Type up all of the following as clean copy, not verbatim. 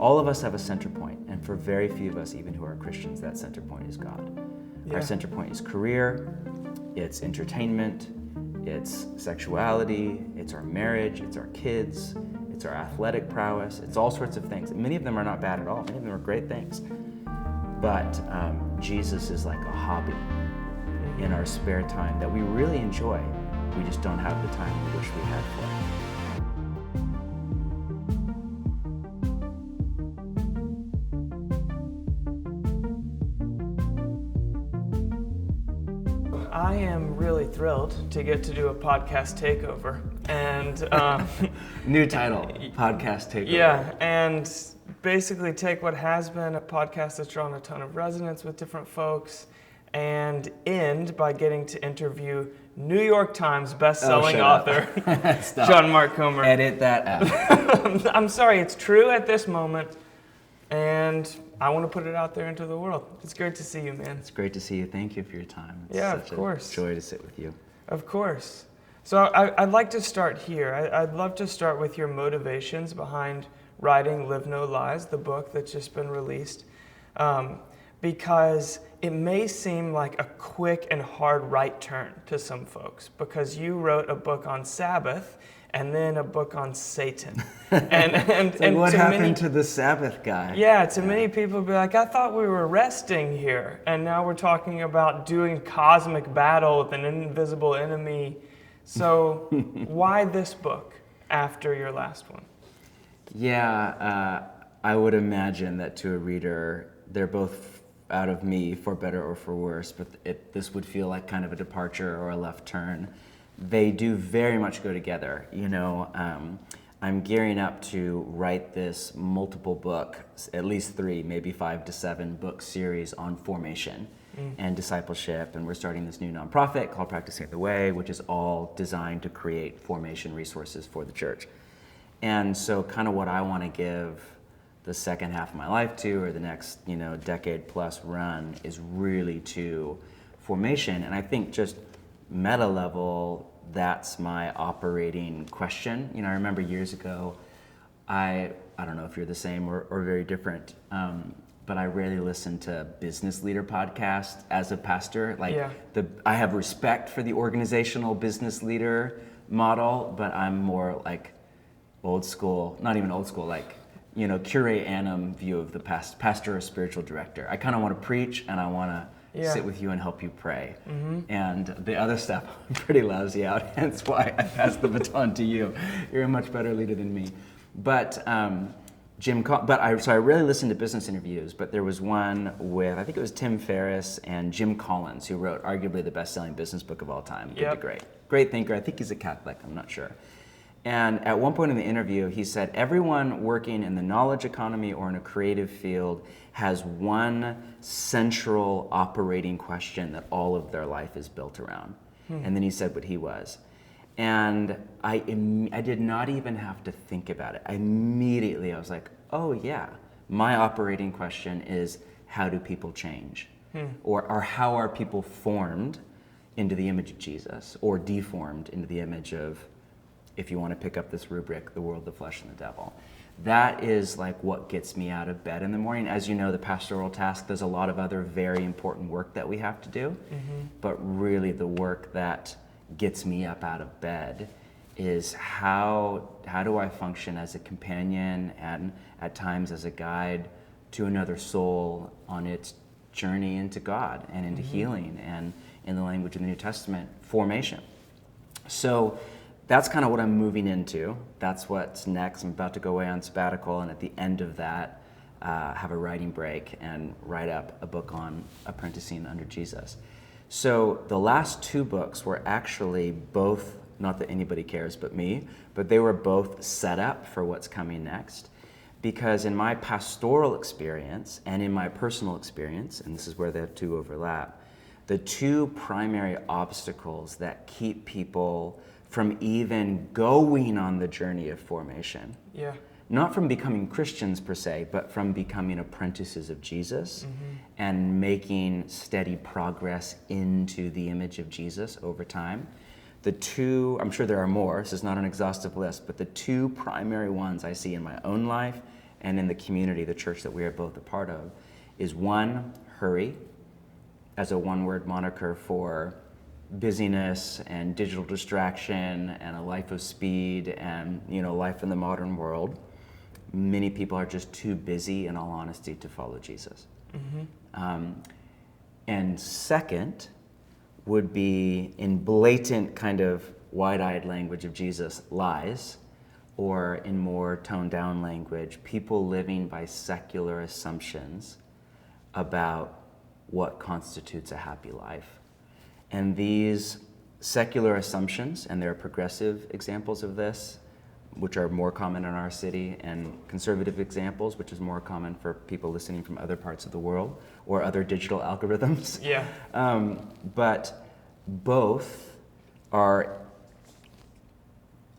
all of us have a center point, and for very few of us, even who are Christians, that center point is God. Our center point is career, it's entertainment, it's sexuality, it's our marriage, it's our kids, it's our athletic prowess, it's all sorts of things. And many of them are not bad at all, many of them are great things. But Jesus is like a hobby in our spare time that we really enjoy. We just don't have the time we wish we had for it. I am really thrilled to get to do a podcast takeover, and new title, podcast takeover. Yeah, and basically take what has been a podcast that's drawn a ton of resonance with different folks, and end by getting to interview New York Times best-selling author John Mark Comer. Edit that out. I'm sorry, it's true at this moment, and I want to put it out there into the world. It's great to see you, man. It's great to see you. Thank you for your time. It's of course. Such a joy to sit with you. Of course. So I'd like to start here. I'd love to start with your motivations behind writing Live No Lies, the book that's just been released, because it may seem like a quick and hard right turn to some folks, because you wrote a book on Sabbath and then a book on Satan. And what happened to the Sabbath guy? Yeah, to many people be like, I thought we were resting here, and now we're talking about doing cosmic battle with an invisible enemy. So why this book after your last one? Yeah, I would imagine that to a reader, they're both out of me, for better or for worse, but this would feel like kind of a departure or a left turn. They do very much go together. You know, I'm gearing up to write this multiple book, at least 3, maybe 5 to 7 book series on formation and discipleship, and we're starting this new nonprofit called Practicing the Way, which is all designed to create formation resources for the church. And so kind of what I want to give the second half of my life to, or the next, decade plus run, is really to formation. And I think just meta level, that's my operating question. I remember years ago, I don't know if you're the same or very different, but I rarely listen to business leader podcasts as a pastor. I have respect for the organizational business leader model, but I'm more like old school, not even old school, curate annum view of the pastor or spiritual director. I kind of want to preach, and I want to sit with you and help you pray. And the other stuff, I'm pretty lousy at, hence why I pass the baton to you. You're a much better leader than me. But I really listened to business interviews, but there was one with, I think it was Tim Ferriss and Jim Collins, who wrote arguably the best-selling business book of all time, Good to Great. Great thinker. I think he's a Catholic, I'm not sure. And at one point in the interview, he said, everyone working in the knowledge economy or in a creative field has one central operating question that all of their life is built around. And then he said what he was. And I did not even have to think about it. I was like, oh yeah, my operating question is, how do people change? Or how are people formed into the image of Jesus, or deformed into the image of, if you want to pick up this rubric, the world, the flesh, and the devil. That is like what gets me out of bed in the morning. As you know, the pastoral task, there's a lot of other very important work that we have to do, but really the work that gets me up out of bed is how do I function as a companion and at times as a guide to another soul on its journey into God and into healing, and in the language of the New Testament, formation. So that's kind of what I'm moving into. That's what's next. I'm about to go away on sabbatical, and at the end of that, have a writing break and write up a book on apprenticing under Jesus. So the last 2 books were actually both, not that anybody cares but me, but they were both set up for what's coming next. Because in my pastoral experience and in my personal experience, and this is where the 2 overlap, the 2 primary obstacles that keep people from even going on the journey of formation. Not from becoming Christians per se, but from becoming apprentices of Jesus and making steady progress into the image of Jesus over time. The 2, I'm sure there are more, this is not an exhaustive list, but the 2 primary ones I see in my own life and in the community, the church that we are both a part of, is one, hurry, as a one-word moniker for busyness and digital distraction and a life of speed and, life in the modern world. Many people are just too busy, in all honesty, to follow Jesus. And second would be, in blatant kind of wide-eyed language of Jesus, lies, or in more toned-down language, people living by secular assumptions about what constitutes a happy life. And these secular assumptions, and there are progressive examples of this, which are more common in our city, and conservative examples, which is more common for people listening from other parts of the world or other digital algorithms. Yeah. But both are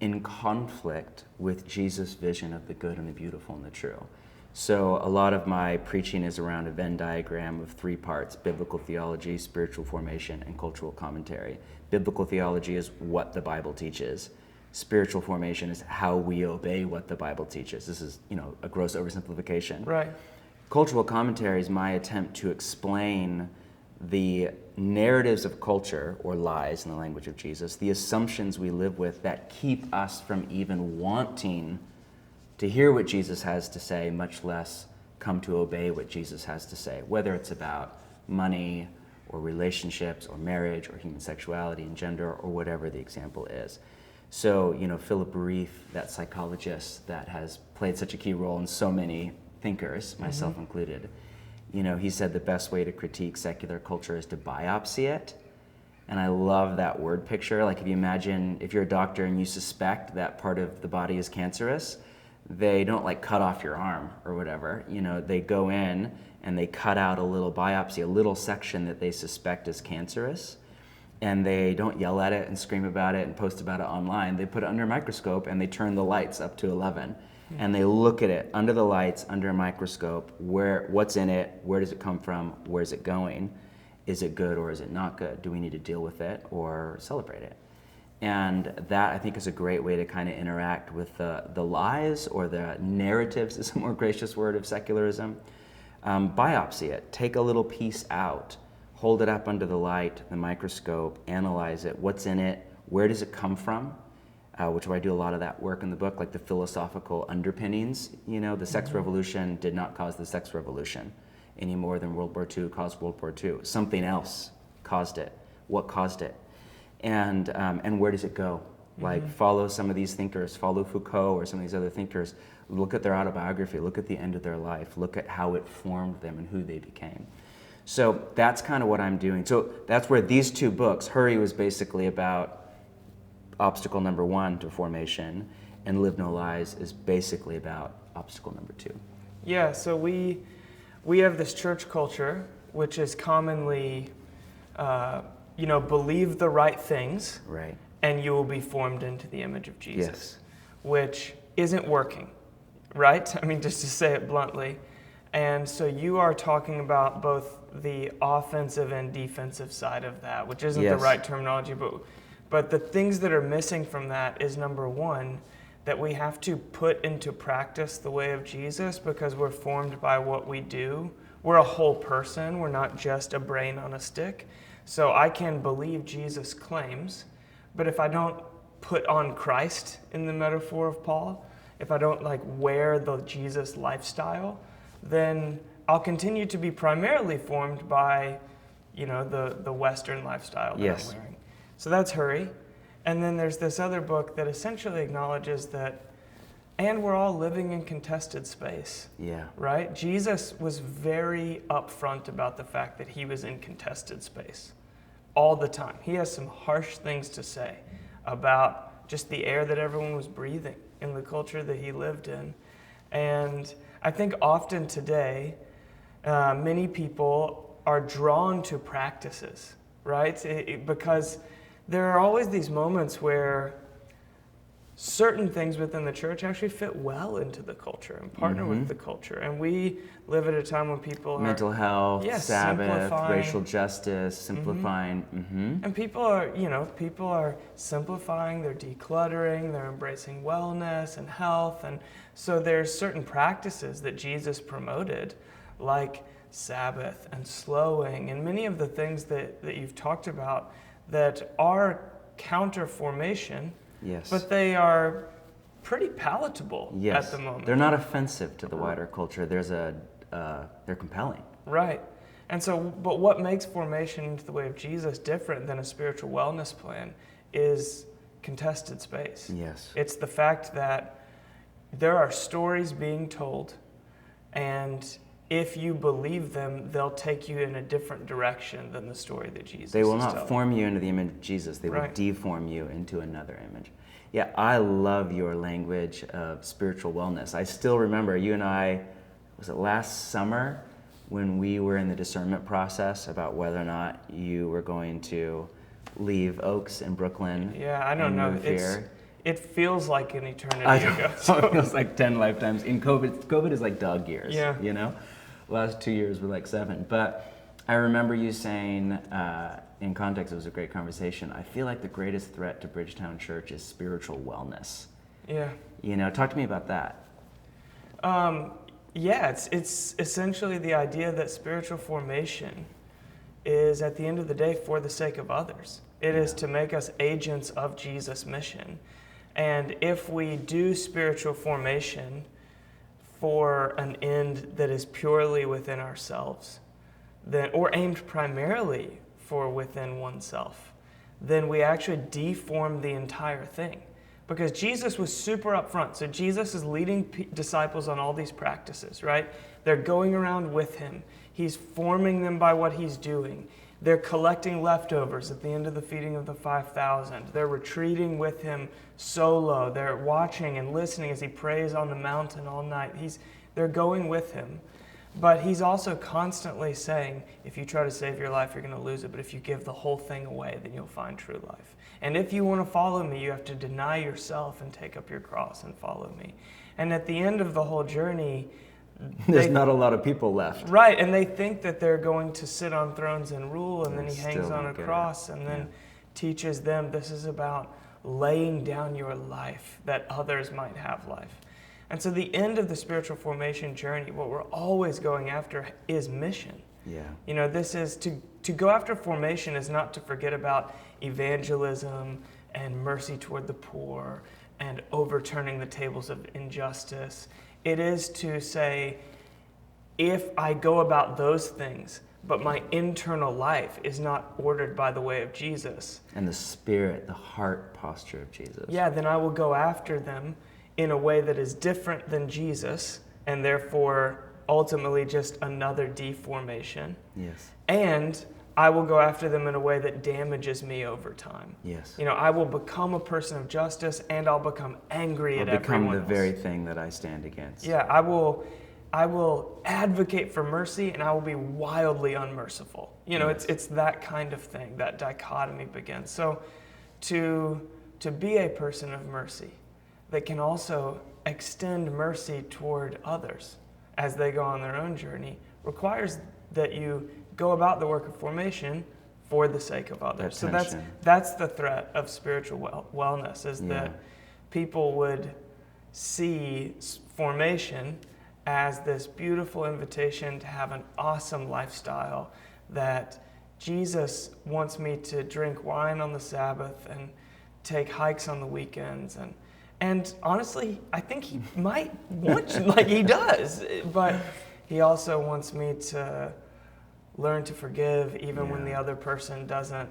in conflict with Jesus' vision of the good and the beautiful and the true. So a lot of my preaching is around a Venn diagram of 3 parts: biblical theology, spiritual formation, and cultural commentary. Biblical theology is what the Bible teaches. Spiritual formation is how we obey what the Bible teaches. This is, a gross oversimplification. Right. Cultural commentary is my attempt to explain the narratives of culture, or lies in the language of Jesus, the assumptions we live with that keep us from even wanting to hear what Jesus has to say, much less come to obey what Jesus has to say, whether it's about money or relationships or marriage or human sexuality and gender or whatever the example is. So, Philip Reef, that psychologist that has played such a key role in so many thinkers, myself included, he said the best way to critique secular culture is to biopsy it. And I love that word picture. Like, if you imagine, if you're a doctor and you suspect that part of the body is cancerous, they don't cut off your arm or whatever. They go in and they cut out a little biopsy, a little section that they suspect is cancerous. And they don't yell at it and scream about it and post about it online. They put it under a microscope and they turn the lights up to 11. And they look at it under the lights, under a microscope, what's in it, where does it come from, where's it going, is it good or is it not good? Do we need to deal with it or celebrate it? And that, I think, is a great way to kind of interact with the lies, or the narratives is a more gracious word, of secularism. Biopsy it, take a little piece out, hold it up under the light, the microscope, analyze it, what's in it, where does it come from, which I do a lot of that work in the book, like the philosophical underpinnings. The sex revolution did not cause the sex revolution any more than World War II caused World War II. Something else caused it. What caused it? And where does it go? Follow some of these thinkers, follow Foucault or some of these other thinkers, look at their autobiography, look at the end of their life, look at how it formed them and who they became. So that's kind of what I'm doing. So that's where these 2 books, Hurry was basically about obstacle number 1 to formation, and Live No Lies is basically about obstacle number 2. Yeah, so we have this church culture, which is commonly, believe the right things, right, and you will be formed into the image of Jesus, yes, which isn't working, right? I mean, just to say it bluntly. And so you are talking about both the offensive and defensive side of that, which isn't the right terminology, but the things that are missing from that is, number 1, that we have to put into practice the way of Jesus, because we're formed by what we do. We're a whole person. We're not just a brain on a stick. So I can believe Jesus' claims, but if I don't put on Christ, in the metaphor of Paul, if I don't wear the Jesus lifestyle, then I'll continue to be primarily formed by, the Western lifestyle that I'm wearing. So that's Hurry. And then there's this other book that essentially acknowledges that, and we're all living in contested space. Yeah. Right? Jesus was very upfront about the fact that he was in contested space all the time. He has some harsh things to say about just the air that everyone was breathing in the culture that he lived in. And I think often today, many people are drawn to practices, right? Because there are always these moments where, certain things within the church actually fit well into the culture and partner with the culture. And we live at a time when people are mental health, Sabbath, simplifying. racial justice, simplifying. And people are simplifying, they're decluttering, they're embracing wellness and health. And so there's certain practices that Jesus promoted, like Sabbath and slowing, and many of the things that you've talked about that are counter formation. Yes. But they are pretty palatable at the moment. They're not offensive to the wider culture. They're compelling. Right. And so, but what makes formation into the way of Jesus different than a spiritual wellness plan is contested space. Yes. It's the fact that there are stories being told, and if you believe them, they'll take you in a different direction than the story that Jesus is They will telling. not form you into the image of Jesus. They will deform you into another image. Yeah, I love your language of spiritual wellness. I still remember you and I, was it last summer, when we were in the discernment process about whether or not you were going to leave Oaks in Brooklyn. Yeah, I don't know. It feels like an eternity ago. It feels like 10 lifetimes. In COVID is like dog years. Yeah. You know? Last 2 years were like 7. But I remember you saying, in context, it was a great conversation, I feel like the greatest threat to Bridgetown Church is spiritual wellness. Yeah. You know, talk to me about that. Yeah, it's essentially the idea that spiritual formation is, at the end of the day, for the sake of others. It is to make us agents of Jesus' mission. And if we do spiritual formation for an end that is purely within ourselves, then, or aimed primarily for within oneself, then we actually deform the entire thing. Because Jesus was super upfront. So Jesus is leading disciples on all these practices, right? They're going around with him. He's forming them by what he's doing. They're collecting leftovers at the end of the feeding of the 5,000. They're retreating with him solo. They're watching and listening as he prays on the mountain all night. They're going with him. But he's also constantly saying, if you try to save your life, you're going to lose it. But if you give the whole thing away, then you'll find true life. And if you want to follow me, you have to deny yourself and take up your cross and follow me. And at the end of the whole journey, there's not a lot of people left. Right, and they think that they're going to sit on thrones and rule, and then he hangs on a cross and then teaches them this is about laying down your life that others might have life. And so the end of the spiritual formation journey, what we're always going after is mission. Yeah. You know, this is to go after formation is not to forget about evangelism and mercy toward the poor and overturning the tables of injustice. It is to say, if I go about those things, but my internal life is not ordered by the way of Jesus. And the spirit, the heart posture of Jesus. Yeah, then I will go after them in a way that is different than Jesus, and therefore ultimately just another deformation. Yes. And I will go after them in a way that damages me over time. Yes. You know, I will become a person of justice, and I'll become angry at everyone else. I'll become the very thing that I stand against. Yeah, I will advocate for mercy, and I will be wildly unmerciful. You know, it's that kind of thing. That dichotomy begins. So to be a person of mercy that can also extend mercy toward others as they go on their own journey requires that you go about the work of formation for the sake of others. So that's the threat of spiritual wellness, is that people would see formation as this beautiful invitation to have an awesome lifestyle, that Jesus wants me to drink wine on the Sabbath and take hikes on the weekends. And honestly, I think he might want you, like he does, but he also wants me to learn to forgive even when the other person doesn't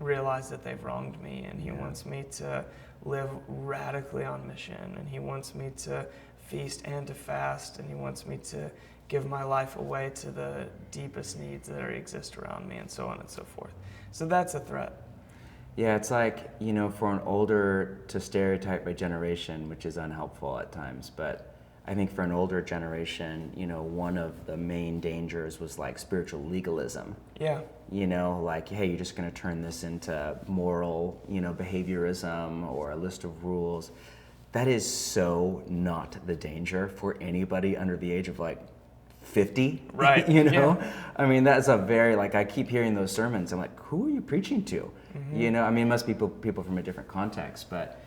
realize that they've wronged me. And he wants me to live radically on mission. And he wants me to feast and to fast. And he wants me to give my life away to the deepest needs that exist around me, and so on and so forth. So that's a threat. Yeah, it's like, for an older to stereotype by generation, which is unhelpful at times, but I think for an older generation, one of the main dangers was like spiritual legalism. Yeah. Like, hey, you're just going to turn this into moral, behaviorism or a list of rules. That is so not the danger for anybody under the age of like 50. Right. Yeah. I mean, that's a very, like, I keep hearing those sermons. I'm like, who are you preaching to? Mm-hmm. I mean, it must be people from a different context, but,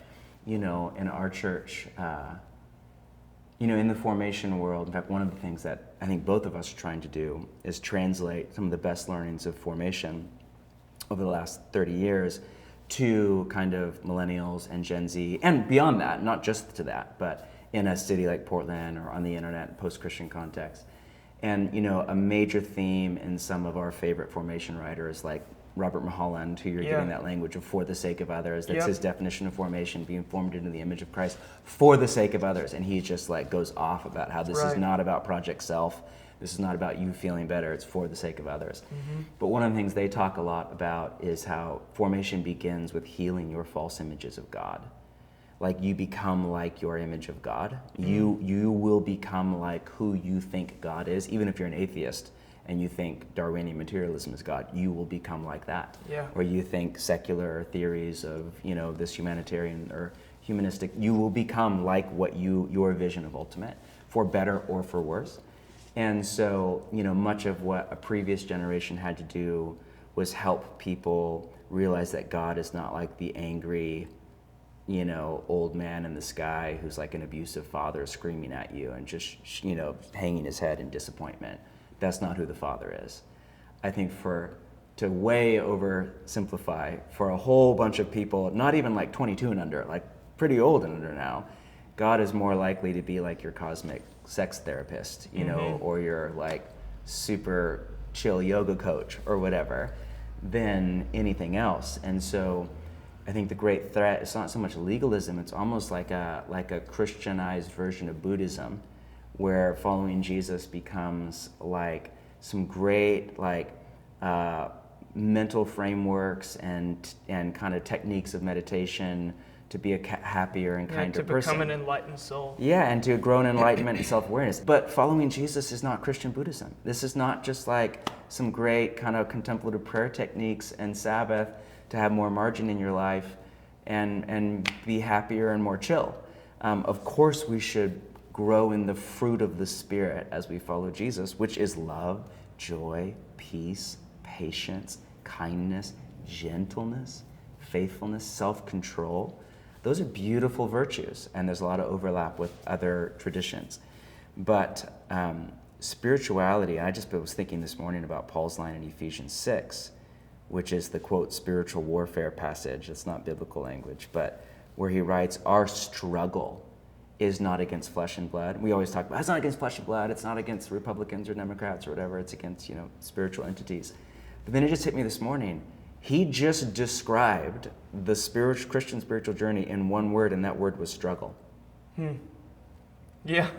in our church, in the formation world, in fact, one of the things that I think both of us are trying to do is translate some of the best learnings of formation over the last 30 years to kind of millennials and Gen Z, and beyond that, not just to that, but in a city like Portland or on the internet, post-Christian context. And, a major theme in some of our favorite formation writers, like Robert Mulholland, who you're getting that language of for the sake of others, that's his definition of formation, being formed into the image of Christ for the sake of others. And he just like goes off about how this is not about project self. This is not about you feeling better. It's for the sake of others. Mm-hmm. But one of the things they talk a lot about is how formation begins with healing your false images of God. Like, you become like your image of God. Mm-hmm. You will become like who you think God is, even if you're an atheist and you think Darwinian materialism is God, you will become like that. Yeah. Or you think secular theories of, this humanitarian or humanistic, you will become like what your vision of ultimate, for better or for worse. And so, much of what a previous generation had to do was help people realize that God is not like the angry, old man in the sky who's like an abusive father screaming at you and just, hanging his head in disappointment. That's not who the Father is. I think to way oversimplify, for a whole bunch of people, not even like 22 and under, like pretty old and under now, God is more likely to be like your cosmic sex therapist, or your like super chill yoga coach or whatever, than anything else. And so I think the great threat is not so much legalism, it's almost like a Christianized version of Buddhism, where following Jesus becomes like some great mental frameworks and kind of techniques of meditation to be a happier and kinder person. To become an enlightened soul. Yeah, and to grow in enlightenment and self-awareness. But following Jesus is not Christian Buddhism. This is not just like some great kind of contemplative prayer techniques and Sabbath to have more margin in your life and be happier and more chill. Of course, we should grow in the fruit of the Spirit as we follow Jesus, which is love, joy, peace, patience, kindness, gentleness, faithfulness, self-control. Those are beautiful virtues, and there's a lot of overlap with other traditions. But spirituality, I just was thinking this morning about Paul's line in Ephesians 6, which is the, quote, spiritual warfare passage. It's not biblical language, but where he writes, our struggle is not against flesh and blood. We always talk about, it's not against flesh and blood, it's not against Republicans or Democrats or whatever, it's against, spiritual entities. But then it just hit me this morning. He just described the Christian spiritual journey in one word, and that word was struggle. Yeah.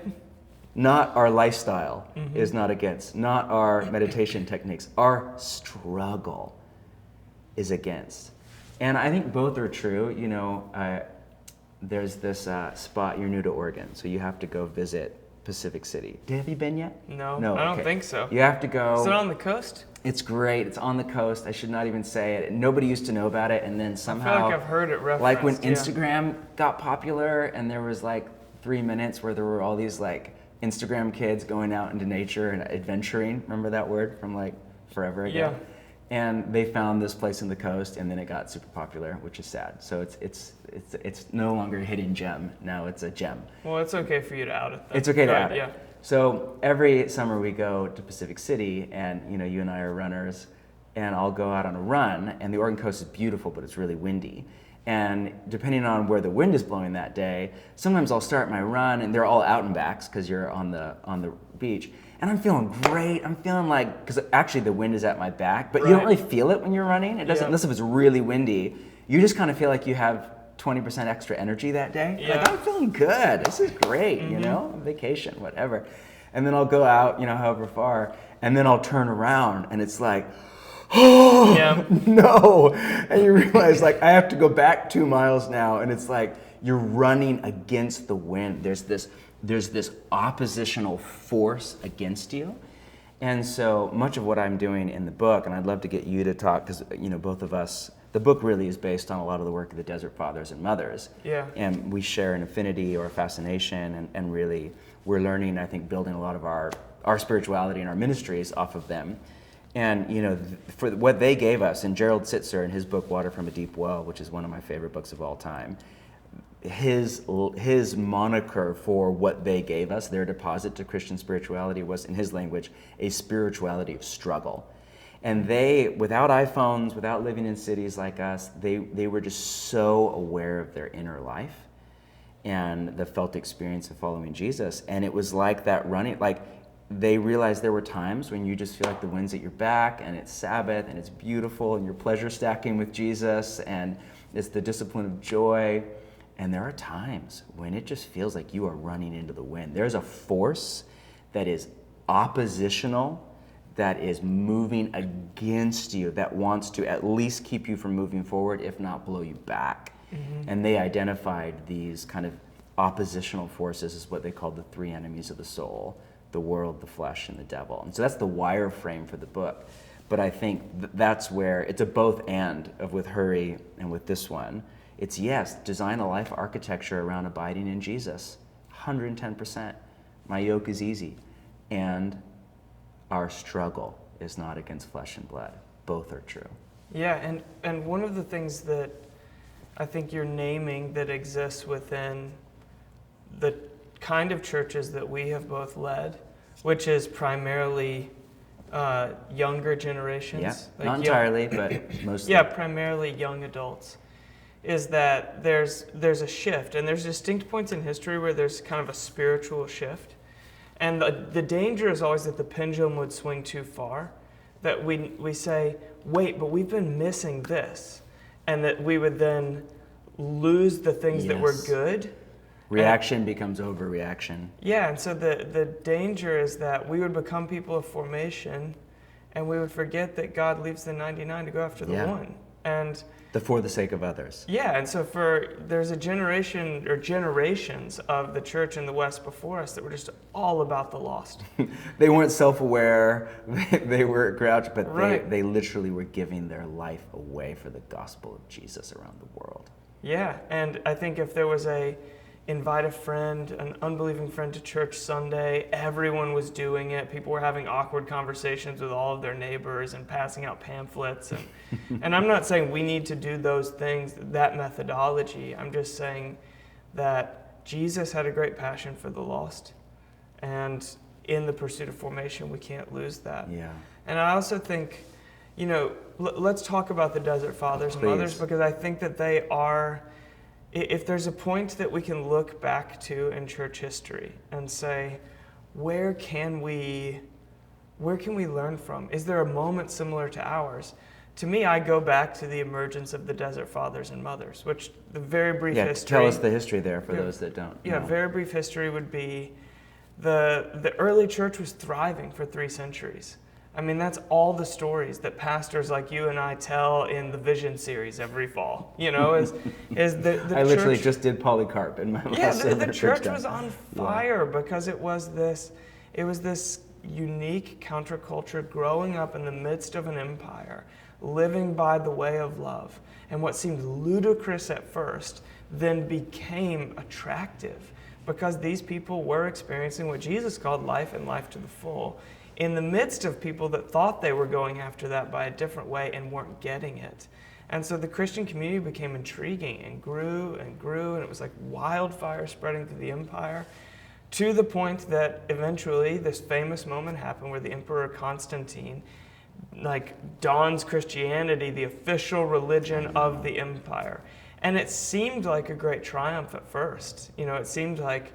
Not our lifestyle is not against, not our meditation techniques. Our struggle is against. And I think both are true. There's this spot, you're new to Oregon, so you have to go visit Pacific City. Have you been yet? No, I don't think so. You have to go. Is it on the coast? It's great. It's on the coast. I should not even say it. Nobody used to know about it, and then somehow, I feel like I've heard it referenced. Like when Instagram got popular, and there was like 3 minutes where there were all these like Instagram kids going out into nature and adventuring. Remember that word from like forever ago? Yeah. And they found this place in the coast, and then it got super popular, which is sad. So it's no longer a hidden gem. Now it's a gem. Well, it's okay for you to out it, though. It's okay to out yeah. it. So every summer we go to Pacific City, and you and I are runners, and I'll go out on a run, and the Oregon coast is beautiful, but it's really windy. And depending on where the wind is blowing that day, sometimes I'll start my run, and they're all out and backs because you're on the beach. And I'm feeling great. I'm feeling like, because actually the wind is at my back, but you don't really feel it when you're running. It doesn't, unless if it's really windy. You just kind of feel like you have 20% extra energy that day. Yeah. Like, I'm feeling good. This is great, vacation, whatever. And then I'll go out, however far, and then I'll turn around, and it's like, oh, no. And you realize, like, I have to go back 2 miles now, and it's like you're running against the wind. There's this there's this oppositional force against you. And so much of what I'm doing in the book, and I'd love to get you to talk, because both of us, the book really is based on a lot of the work of the Desert Fathers and Mothers. Yeah. And we share an affinity or a fascination, and really we're learning, I think, building a lot of our spirituality and our ministries off of them. And for what they gave us, and Gerald Sitzer in his book Water from a Deep Well, which is one of my favorite books of all time, his moniker for what they gave us, their deposit to Christian spirituality, was, in his language, a spirituality of struggle. And they, without iPhones, without living in cities like us, they were just so aware of their inner life and the felt experience of following Jesus. And it was like that running, like they realized there were times when you just feel like the wind's at your back, and it's Sabbath, and it's beautiful, and you're pleasure stacking with Jesus, and it's the discipline of joy. And there are times when it just feels like you are running into the wind. There's a force that is oppositional, that is moving against you, that wants to at least keep you from moving forward, if not blow you back. Mm-hmm. And they identified these kind of oppositional forces as what they called the three enemies of the soul: the world, the flesh, and the devil. And so that's the wireframe for the book. But I think that's where it's a both and of with Hurry and with this one. It's, yes, design a life architecture around abiding in Jesus, 110%. My yoke is easy. And our struggle is not against flesh and blood. Both are true. Yeah, and one of the things that I think you're naming that exists within the kind of churches that we have both led, which is primarily younger generations. Yeah, not entirely, but mostly. Yeah, primarily young adults. Is that there's a shift, and there's distinct points in history where there's kind of a spiritual shift. And the danger is always that the pendulum would swing too far, that we say, wait, but we've been missing this, and that we would then lose the things that were good. Reaction becomes overreaction. Yeah, and so the danger is that we would become people of formation, and we would forget that God leaves the 99 to go after the one. And for the sake of others. Yeah, and so there's a generation or generations of the church in the West before us that were just all about the lost. They weren't self-aware, they were grouchy, but right. they literally were giving their life away for the gospel of Jesus around the world. Yeah, and I think if there was invite a friend, an unbelieving friend to church Sunday, everyone was doing it. People were having awkward conversations with all of their neighbors and passing out pamphlets. And I'm not saying we need to do those things, that methodology. I'm just saying that Jesus had a great passion for the lost. And in the pursuit of formation, we can't lose that. Yeah. And I also think, let's talk about the Desert Fathers and Mothers, because I think that they are... If there's a point that we can look back to in church history and say, where can we learn from? Is there a moment similar to ours? To me, I go back to the emergence of the Desert Fathers and Mothers, which the very brief history... Tell us the history there for those that don't know. Very brief history would be the early church was thriving for 3 centuries. I mean, that's all the stories that pastors like you and I tell in the Vision series every fall. Is the I literally just did Polycarp in my last the church was on fire because it was this unique counterculture growing up in the midst of an empire, living by the way of love. And what seemed ludicrous at first then became attractive because these people were experiencing what Jesus called life and life to the full, in the midst of people that thought they were going after that by a different way and weren't getting it. And so the Christian community became intriguing and grew, and it was like wildfire spreading through the empire, to the point that eventually this famous moment happened where the Emperor Constantine dawns Christianity, the official religion of the empire. And it seemed like a great triumph at first. It seemed like,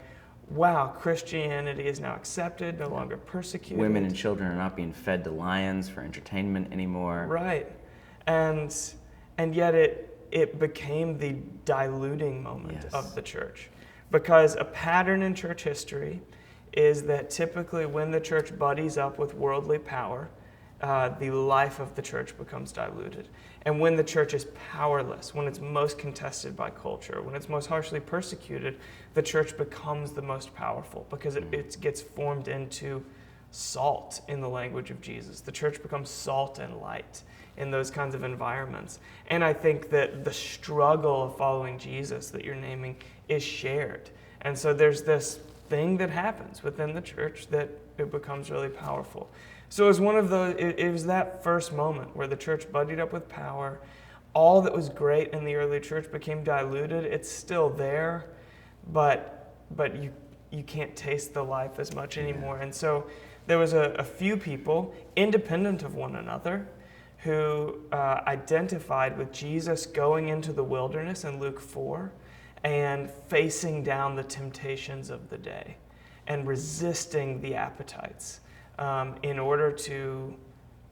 wow, Christianity is now accepted, no longer persecuted. Women and children are not being fed to lions for entertainment anymore. Right. And yet it became the diluting moment of the church. Because a pattern in church history is that typically when the church buddies up with worldly power the life of the church becomes diluted. And when the church is powerless, when it's most contested by culture, when it's most harshly persecuted, the church becomes the most powerful because it gets formed into salt, in the language of Jesus. The church becomes salt and light in those kinds of environments. And I think that the struggle of following Jesus that you're naming is shared. And so there's this thing that happens within the church that it becomes really powerful. So it was one of those, it was that first moment where the church buddied up with power. All that was great in the early church became diluted. It's still there, but you can't taste the life as much anymore. And so there was a few people, independent of one another, who identified with Jesus going into the wilderness in Luke 4 and facing down the temptations of the day and resisting the appetites in order to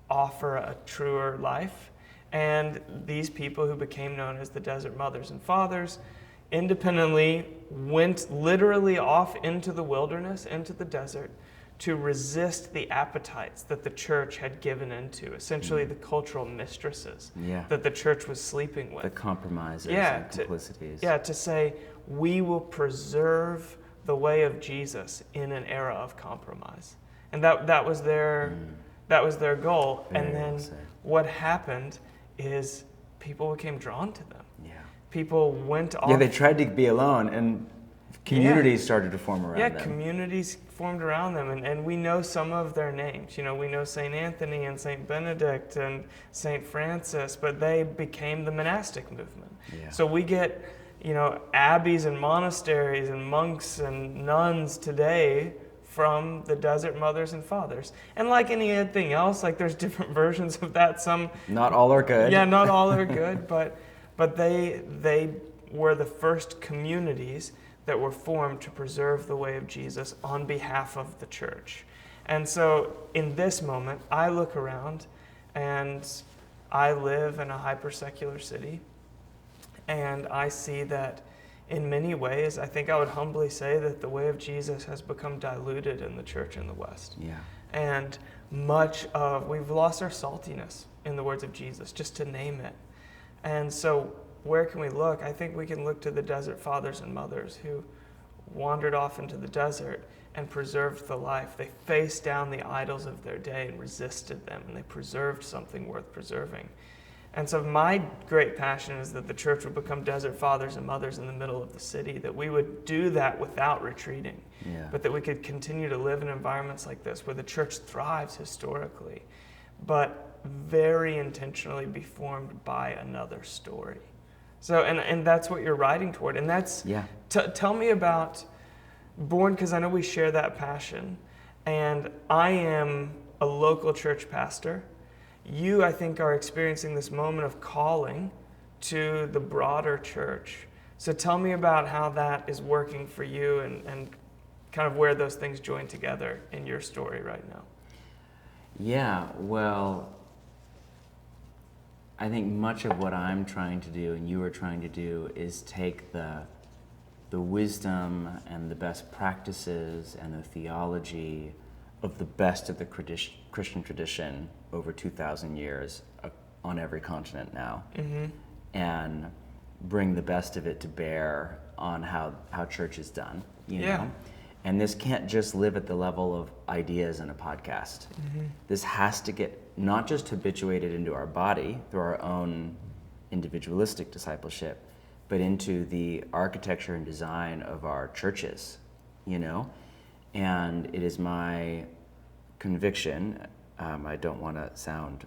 offer a truer life. And these people, who became known as the Desert Mothers and Fathers, independently went literally off into the wilderness, into the desert, to resist the appetites that the church had given into, essentially the cultural mistresses that the church was sleeping with. The compromises and complicities. To say, we will preserve the way of Jesus in an era of compromise. And that was their goal. Very and then what happened is people became drawn to them. Yeah. People went off. Yeah, they tried to be alone, and communities started to form around them. Yeah, communities formed around them, and we know some of their names. You know, we know St. Anthony and St. Benedict and St. Francis, but they became the monastic movement. Yeah. So we get, abbeys and monasteries and monks and nuns today from the Desert Mothers and Fathers. And like anything else, like there's different versions of that. Some not all are good. Yeah, not all are good, but they were the first communities that were formed to preserve the way of Jesus on behalf of the church. And so in this moment, I look around and I live in a hyper-secular city, and I see that in many ways, I think I would humbly say that the way of Jesus has become diluted in the church in the West. Yeah. And we've lost our saltiness, in the words of Jesus, just to name it. And so where can we look? I think we can look to the Desert Fathers and Mothers who wandered off into the desert and preserved the life. They faced down the idols of their day and resisted them, and they preserved something worth preserving. And so my great passion is that the church would become Desert Fathers and Mothers in the middle of the city, that we would do that without retreating, but that we could continue to live in environments like this where the church thrives historically, but very intentionally be formed by another story. So, and that's what you're writing toward. And that's, tell me about Born, because I know we share that passion. And I am a local church pastor. You, I think, are experiencing this moment of calling to the broader church. So tell me about how that is working for you and kind of where those things join together in your story right now. Yeah, well, I think much of what I'm trying to do and you are trying to do is take the wisdom and the best practices and the theology of the best of the Christian tradition over 2,000 years on every continent now, and bring the best of it to bear on how church is done, you know? And this can't just live at the level of ideas in a podcast. This has to get not just habituated into our body through our own individualistic discipleship, but into the architecture and design of our churches, you know? And it is my conviction, I don't want to sound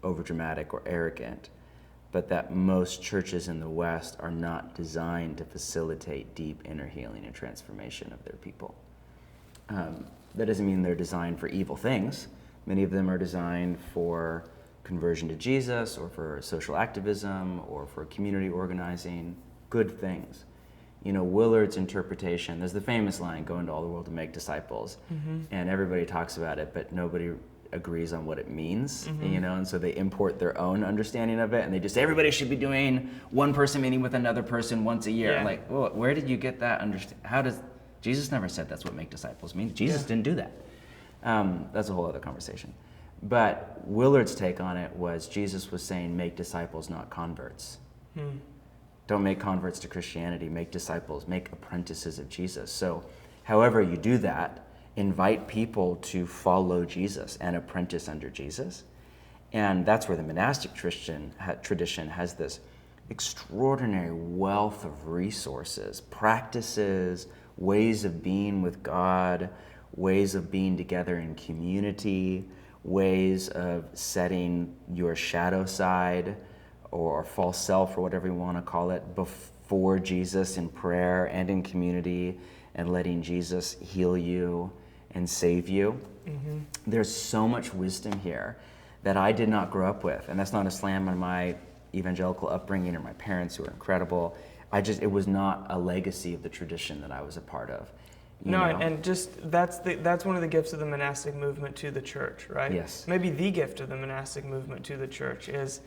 overdramatic or arrogant, but that most churches in the West are not designed to facilitate deep inner healing and transformation of their people. That doesn't mean they're designed for evil things. Many of them are designed for conversion to Jesus or for social activism or for community organizing, good things. You know, Willard's interpretation, there's the famous line, go into all the world to make disciples. And everybody talks about it, but nobody agrees on what it means, you know, and so they import their own understanding of it, and they just say everybody should be doing one person meeting with another person once a year. Like, well, where did you get that how does, Jesus never said that's what make disciples means. Jesus didn't do that. That's a whole other conversation. But Willard's take on it was Jesus was saying, make disciples, not converts. Don't make converts to Christianity, make disciples, make apprentices of Jesus. So however you do that, invite people to follow Jesus and apprentice under Jesus. And that's where the monastic Christian tradition has this extraordinary wealth of resources, practices, ways of being with God, ways of being together in community, ways of setting your shadow side or false self or whatever you want to call it before Jesus in prayer and in community, and letting Jesus heal you and save you. There's so much wisdom here that I did not grow up with, and that's not a slam on my evangelical upbringing or my parents, who are incredible. It was not a legacy of the tradition that I was a part of. You know? And just that's one of the gifts of the monastic movement to the church, right? Yes. Maybe the gift of the monastic movement to the church is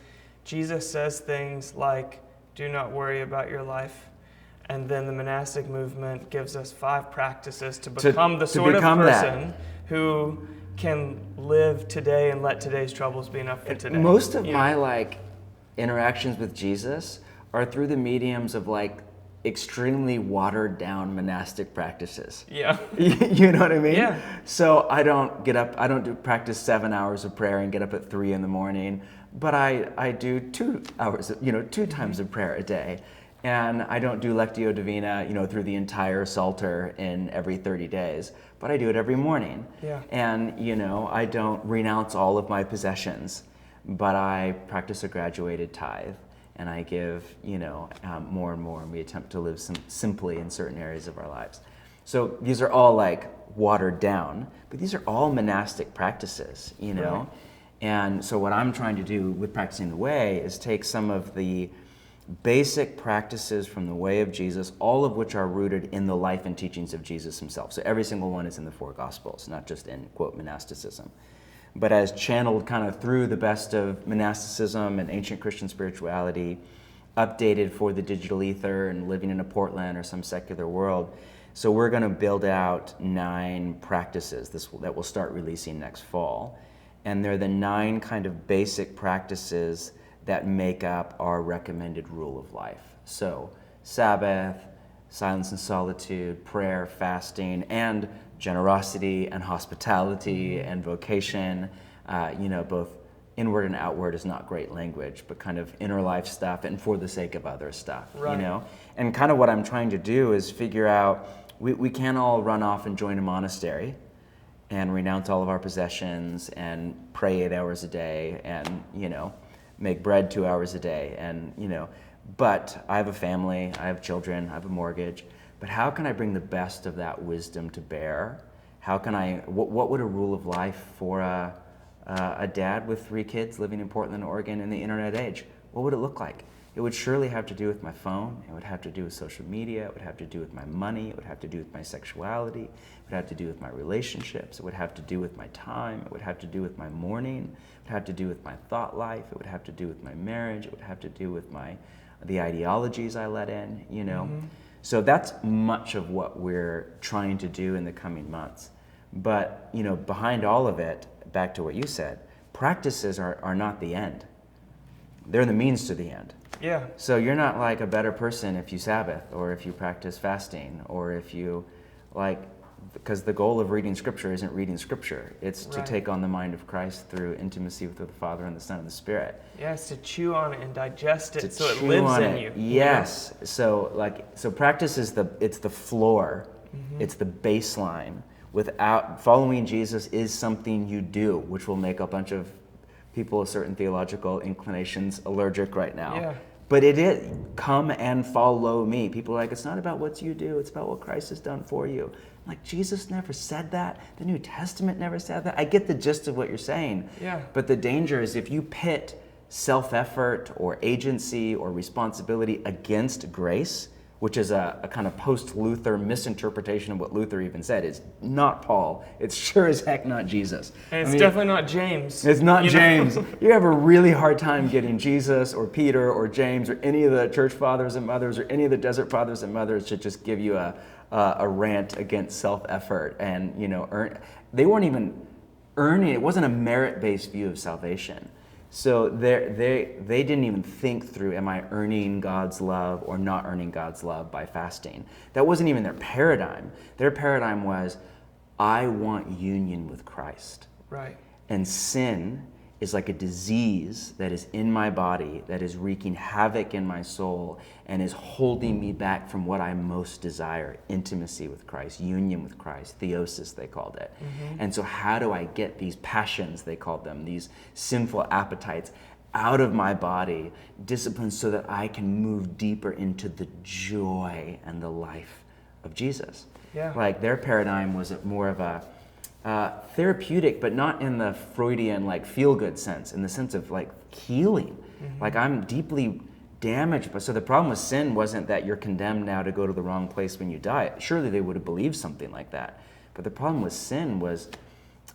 Jesus says things like, do not worry about your life. And then the monastic movement gives us 5 practices to become the sort of person who can live today and let today's troubles be enough for today. Most of my interactions with Jesus are through the mediums of extremely watered down monastic practices. Yeah. You know what I mean? Yeah. So I don't practice 7 hours of prayer and get up at 3 in the morning, but I do 2 hours, 2 times of prayer a day. And I don't do Lectio Divina, through the entire Psalter in every 30 days, but I do it every morning. Yeah. And, I don't renounce all of my possessions, but I practice a graduated tithe, and I give, more and more, and we attempt to live simply in certain areas of our lives. So these are all watered down, but these are all monastic practices, Right. And so what I'm trying to do with Practicing the Way is take some of the basic practices from the way of Jesus, all of which are rooted in the life and teachings of Jesus himself. So every single one is in the 4 Gospels, not just in, quote, monasticism, but as channeled kind of through the best of monasticism and ancient Christian spirituality, updated for the digital ether and living in a Portland or some secular world. So we're going to build out 9 practices that we'll start releasing next fall. And they're the 9 kind of basic practices that make up our recommended rule of life. So Sabbath, silence and solitude, prayer, fasting, and generosity and hospitality and vocation, both inward and outward is not great language, but kind of inner life stuff and for the sake of other stuff, Right. And kind of what I'm trying to do is figure out, we can't all run off and join a monastery and renounce all of our possessions and pray 8 hours a day and, make bread 2 hours a day. And, but I have a family, I have children, I have a mortgage. But how can I bring the best of that wisdom to bear? How can what would a rule of life for a dad with 3 kids living in Portland, Oregon in the internet age, what would it look like? It would surely have to do with my phone. It would have to do with social media. It would have to do with my money. It would have to do with my sexuality. It would have to do with my relationships. It would have to do with my time. It would have to do with my mourning. It would have to do with my thought life. It would have to do with my marriage. It would have to do with the ideologies I let in, So that's much of what we're trying to do in the coming months. But, behind all of it, back to what you said, practices are not the end. They're the means to the end. Yeah. So you're not a better person if you Sabbath or if you practice fasting or if you because the goal of reading Scripture isn't reading Scripture. It's to take on the mind of Christ through intimacy with the Father and the Son and the Spirit. Yes, to chew on it and digest it so it lives in you. Yes. So practice is the floor. It's the baseline. Without following Jesus is something you do, which will make a bunch of people of certain theological inclinations allergic right now. Yeah. But it is, come and follow me. People are it's not about what you do, it's about what Christ has done for you. Jesus never said that. The New Testament never said that. I get the gist of what you're saying. Yeah. But the danger is if you pit self-effort or agency or responsibility against grace, which is a kind of post-Luther misinterpretation of what Luther even said. It's not Paul. It's sure as heck not Jesus. And it's definitely not James. It's not James. You have a really hard time getting Jesus or Peter or James or any of the church fathers and mothers or any of the desert fathers and mothers to just give you a rant against self-effort and, earn. They weren't even earning. It wasn't a merit-based view of salvation. So they didn't even think through, am I earning God's love or not earning God's love by fasting? That wasn't even their paradigm. Their paradigm was, I want union with Christ. Right. And sin is like a disease that is in my body, that is wreaking havoc in my soul, and is holding me back from what I most desire, intimacy with Christ, union with Christ, theosis, they called it. And so how do I get these passions, they called them, these sinful appetites, out of my body, disciplined so that I can move deeper into the joy and the life of Jesus? Yeah. Like their paradigm was more of a therapeutic, but not in the Freudian like feel-good sense, in the sense of like healing. Like I'm deeply damaged. But so the problem with sin wasn't that you're condemned now to go to the wrong place when you die. Surely they would have believed something like that. But the problem with sin was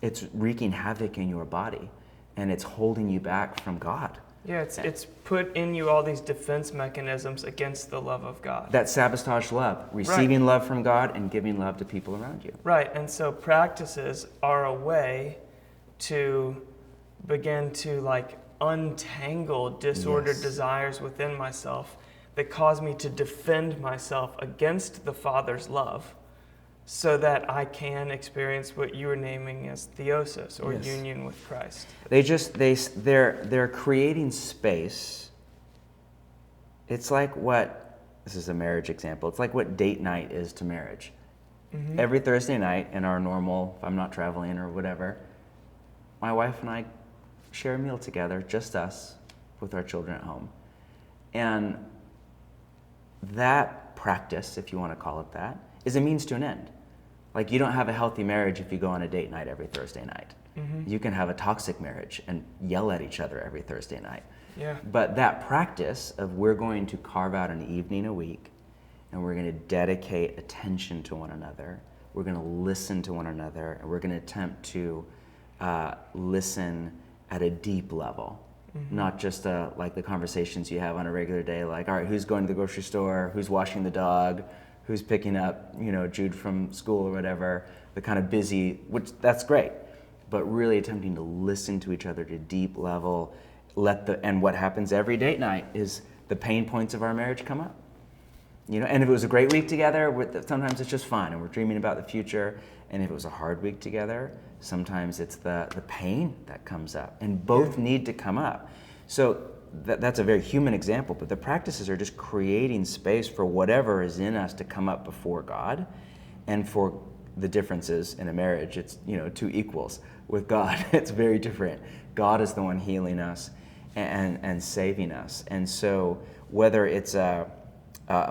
it's wreaking havoc in your body, and it's holding you back from God. Yeah, it's put in you all these defense mechanisms against the love of God. That sabotage love, receiving love from God and giving love to people around you. Right, and so practices are a way to begin to like untangle disordered desires within myself that cause me to defend myself against the Father's love, so that I can experience what you were naming as theosis, or union with Christ. They're creating space. It's like this is a marriage example, it's like what date night is to marriage. Every Thursday night in our normal, if I'm not traveling or whatever, my wife and I share a meal together, just us, with our children at home. And that practice, if you want to call it that, is a means to an end. Like you don't have a healthy marriage if you go on a date night every Thursday night. You can have a toxic marriage and yell at each other every Thursday night. Yeah. But that practice of we're going to carve out an evening a week and we're going to dedicate attention to one another. We're going to listen to one another, and we're going to attempt to listen at a deep level. Not just like the conversations you have on a regular day, like, all right, who's going to the grocery store? Who's washing the dog? Who's picking up, Jude from school or whatever, the kind of busy, which that's great, but really attempting to listen to each other at a deep level, and what happens every date night is the pain points of our marriage come up. And if it was a great week together, sometimes it's just fun and we're dreaming about the future. And if it was a hard week together, sometimes it's the pain that comes up, and both need to come up. So that's a very human example, but the practices are just creating space for whatever is in us to come up before God. And for the differences in a marriage, it's two equals. With God, it's very different. God is the one healing us and saving us. And so whether it's a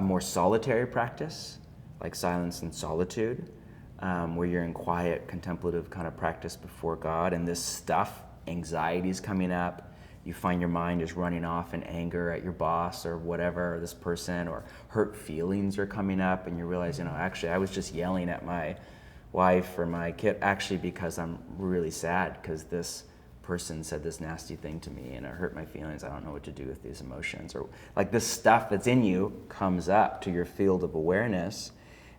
more solitary practice, like silence and solitude, where you're in quiet, contemplative kind of practice before God, and this stuff, anxiety is coming up, you find your mind is running off in anger at your boss or whatever, or this person, or hurt feelings are coming up, and you realize, actually I was just yelling at my wife or my kid, actually because I'm really sad because this person said this nasty thing to me and it hurt my feelings. I don't know what to do with these emotions. Or like this stuff that's in you comes up to your field of awareness,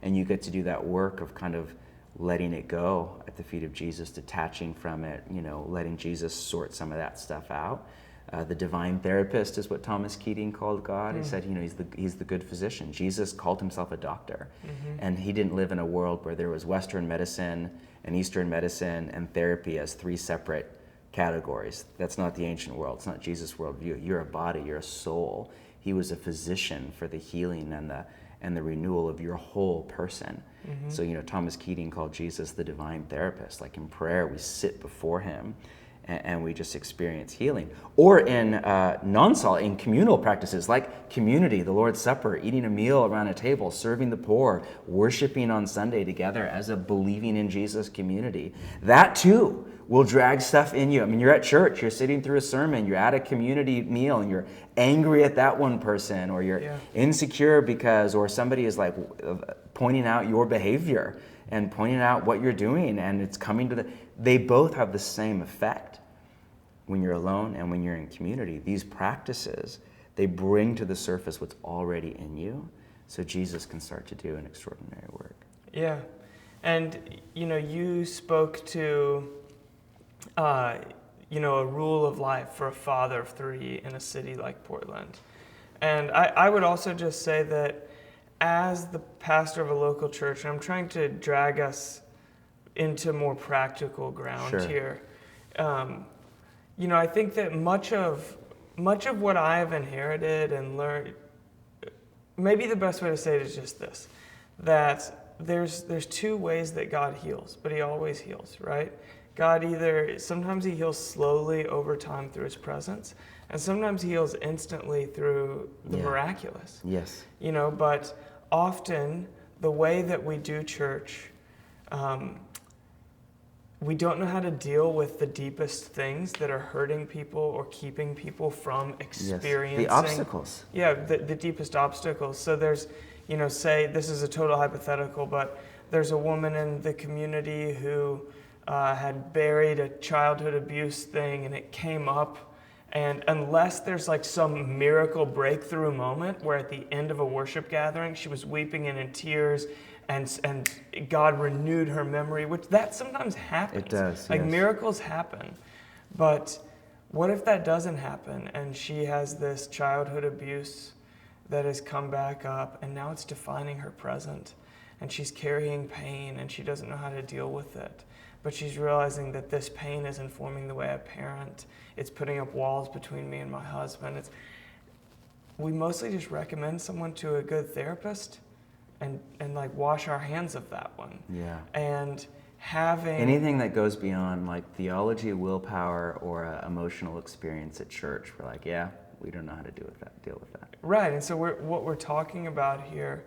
and you get to do that work of kind of letting it go at the feet of Jesus, detaching from it, letting Jesus sort some of that stuff out. The divine therapist is what Thomas Keating called God. He said, he's the good physician. Jesus called himself a doctor, and he didn't live in a world where there was Western medicine and Eastern medicine and therapy as three separate categories. That's not the ancient world. It's not Jesus' worldview. You're a body, you're a soul. He was a physician for the healing and the renewal of your whole person. So, Thomas Keating called Jesus the divine therapist. Like in prayer, we sit before him and we just experience healing. Or in in communal practices like community, the Lord's Supper, eating a meal around a table, serving the poor, worshiping on Sunday together as a believing in Jesus community. That too will drag stuff in you. I mean, you're at church, you're sitting through a sermon, you're at a community meal, and you're angry at that one person, or you're insecure or somebody is like pointing out your behavior and pointing out what you're doing, and it's coming to they both have the same effect when you're alone and when you're in community. These practices, they bring to the surface what's already in you, so Jesus can start to do an extraordinary work. Yeah, and you spoke to a rule of life for a father of three in a city like Portland. And I would also just say that as the pastor of a local church, and I'm trying to drag us into more practical ground Sure. here. I think that much of what I have inherited and learned, maybe the best way to say it is just this, that there's two ways that God heals, but he always heals, right? God sometimes he heals slowly over time through his presence, and sometimes he heals instantly through the miraculous. Yes. But often the way that we do church, we don't know how to deal with the deepest things that are hurting people or keeping people from experiencing the obstacles. Yeah, the deepest obstacles. So there's, say this is a total hypothetical, but there's a woman in the community who had buried a childhood abuse thing, and it came up. And unless there's like some miracle breakthrough moment where at the end of a worship gathering she was weeping and in tears, and God renewed her memory, which that sometimes happens. It does, Like yes. miracles happen. But what if that doesn't happen and she has this childhood abuse that has come back up, and now it's defining her present, and she's carrying pain and she doesn't know how to deal with it. But she's realizing that this pain is informing the way I parent. It's putting up walls between me and my husband. We mostly just recommend someone to a good therapist and like wash our hands of that one. Yeah. And having anything that goes beyond like theology, willpower, or emotional experience at church, we're like, we don't know how to deal with that. Right, and so what we're talking about here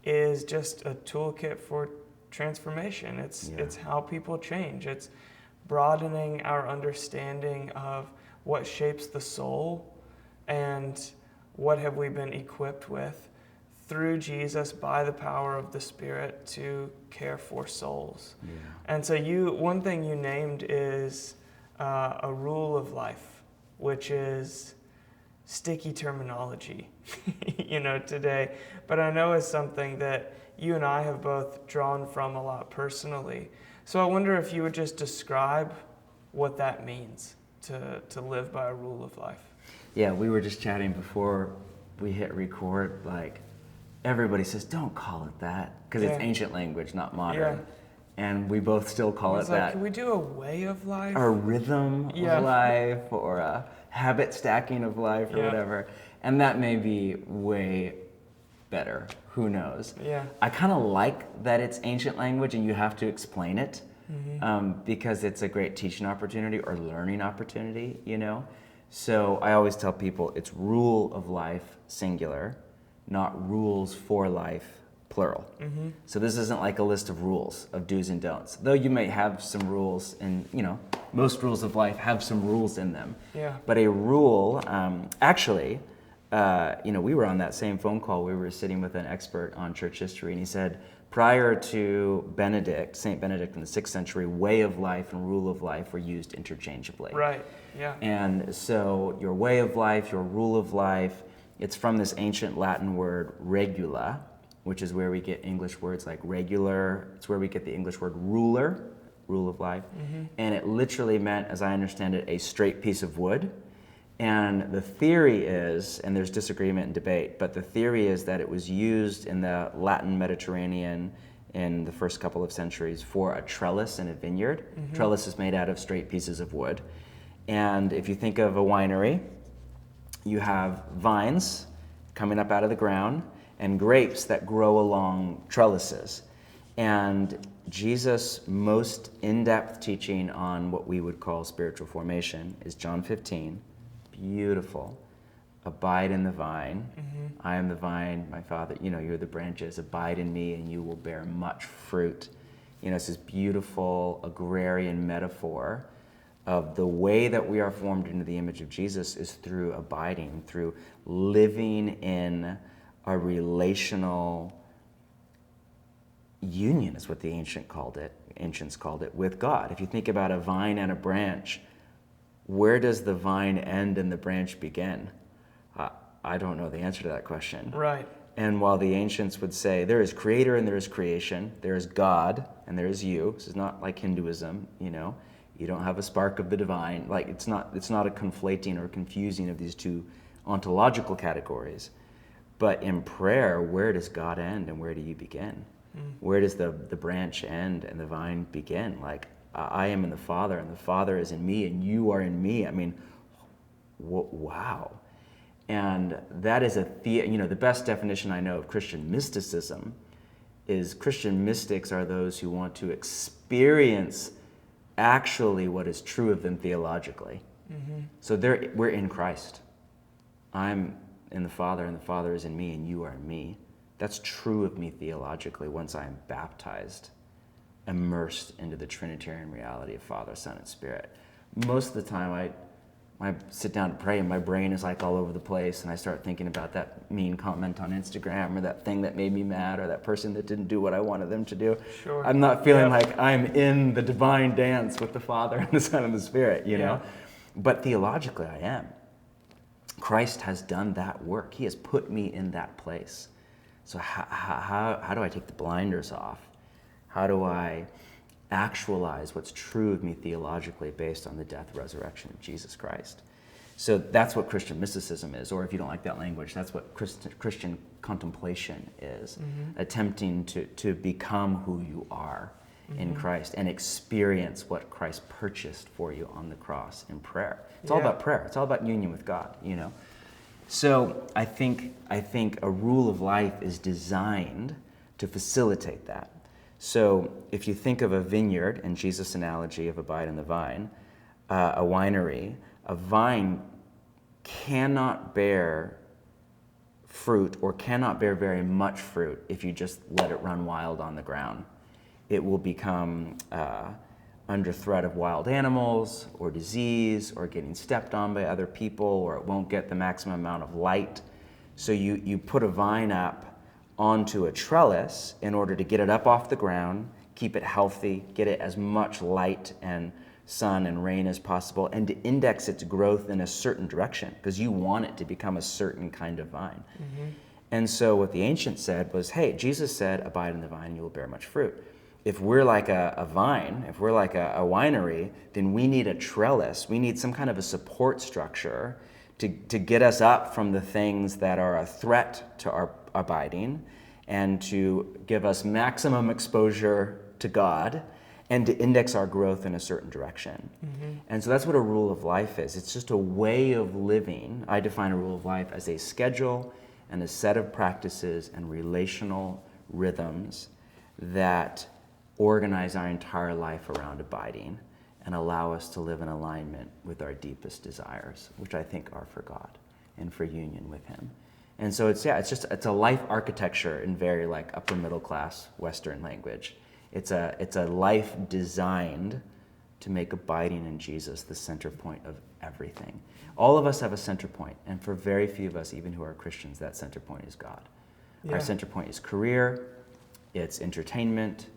is just a toolkit for transformation. It's how people change. It's broadening our understanding of what shapes the soul and what have we been equipped with through Jesus by the power of the Spirit to care for souls. Yeah. And so one thing you named is a rule of life, which is sticky terminology, today. But I know is something that you and I have both drawn from a lot personally. So I wonder if you would just describe what that means to live by a rule of life. Yeah, we were just chatting before we hit record, like, everybody says, don't call it that, because it's ancient language, not modern. Yeah. And we both still call it that. Can we do a way of life? Or a rhythm of life, or a habit stacking of life, or whatever. And that may be way better. Who knows? Yeah. I kind of like that it's ancient language and you have to explain it, because it's a great teaching opportunity or learning opportunity, So I always tell people it's rule of life, singular, not rules for life, plural. Mm-hmm. So this isn't like a list of rules, of do's and don'ts. Though you may have some rules, and most rules of life have some rules in them. Yeah. But a rule, actually, we were on that same phone call. We were sitting with an expert on church history, and he said, prior to St. Benedict in the 6th century, way of life and rule of life were used interchangeably. Right, yeah. And so your way of life, your rule of life, it's from this ancient Latin word regula, which is where we get English words like regular. It's where we get the English word ruler, rule of life. Mm-hmm. And it literally meant, as I understand it, a straight piece of wood. And the theory is, and there's disagreement and debate, but the theory is that it was used in the Latin Mediterranean in the first couple of centuries for a trellis in a vineyard. Mm-hmm. Trellis is made out of straight pieces of wood. And if you think of a winery, you have vines coming up out of the ground and grapes that grow along trellises. And Jesus' most in-depth teaching on what we would call spiritual formation is John 15. Beautiful. Abide in the vine. Mm-hmm. I am the vine, my Father, you're the branches. Abide in me and you will bear much fruit. It's this beautiful agrarian metaphor of the way that we are formed into the image of Jesus is through abiding, through living in a relational union, is what the ancients called it, with God. If you think about a vine and a branch, where does the vine end and the branch begin? I don't know the answer to that question. Right. And while the ancients would say there is creator and there is creation, there is God and there is you, this is not like Hinduism, You don't have a spark of the divine. Like it's not a conflating or confusing of these two ontological categories. But in prayer, where does God end and where do you begin? Where does the branch end and the vine begin? Like I am in the Father and the Father is in me and you are in me. I mean, wow. And that is the best definition I know of Christian mysticism is Christian mystics are those who want to experience actually what is true of them theologically. So we're in Christ. I'm in the Father and the Father is in me and you are in me. That's true of me theologically once I am baptized, immersed into the Trinitarian reality of Father, Son, and Spirit. Most of the time I sit down to pray and my brain is like all over the place and I start thinking about that mean comment on Instagram or that thing that made me mad or that person that didn't do what I wanted them to do. Sure. I'm not feeling like I'm in the divine dance with the Father and the Son and the Spirit, you know? But theologically I am. Christ has done that work. He has put me in that place. So how do I take the blinders off? How do I actualize what's true of me theologically based on the death, resurrection of Jesus Christ? So that's what Christian mysticism is, or if you don't like that language, that's what Christian contemplation is, attempting to become who you are in Christ and experience what Christ purchased for you on the cross in prayer. It's all about prayer. It's all about union with God, you know. So I think a rule of life is designed to facilitate that. So if you think of a vineyard, and Jesus' analogy of abide in the vine, a winery, a vine cannot bear fruit or cannot bear very much fruit if you just let it run wild on the ground. It will become under threat of wild animals or disease or getting stepped on by other people, or it won't get the maximum amount of light. So you put a vine up onto a trellis in order to get it up off the ground, keep it healthy, get it as much light and sun and rain as possible, and to index its growth in a certain direction because you want it to become a certain kind of vine. And so what the ancients said was, hey, Jesus said, abide in the vine and you will bear much fruit. If we're like a vine, if we're like a winery, then we need a trellis. We need some kind of a support structure to get us up from the things that are a threat to our abiding and to give us maximum exposure to God and to index our growth in a certain direction. And so that's what a rule of life is. It's just a way of living. I define a rule of life as a schedule and a set of practices and relational rhythms that organize our entire life around abiding and allow us to live in alignment with our deepest desires, which I think are for God and for union with Him. And so it's a life architecture in very like upper middle class Western language. It's a life designed to make abiding in Jesus the center point of everything. All of us have a center point, and for very few of us, even who are Christians, that center point is God. Our center point is career, it's entertainment,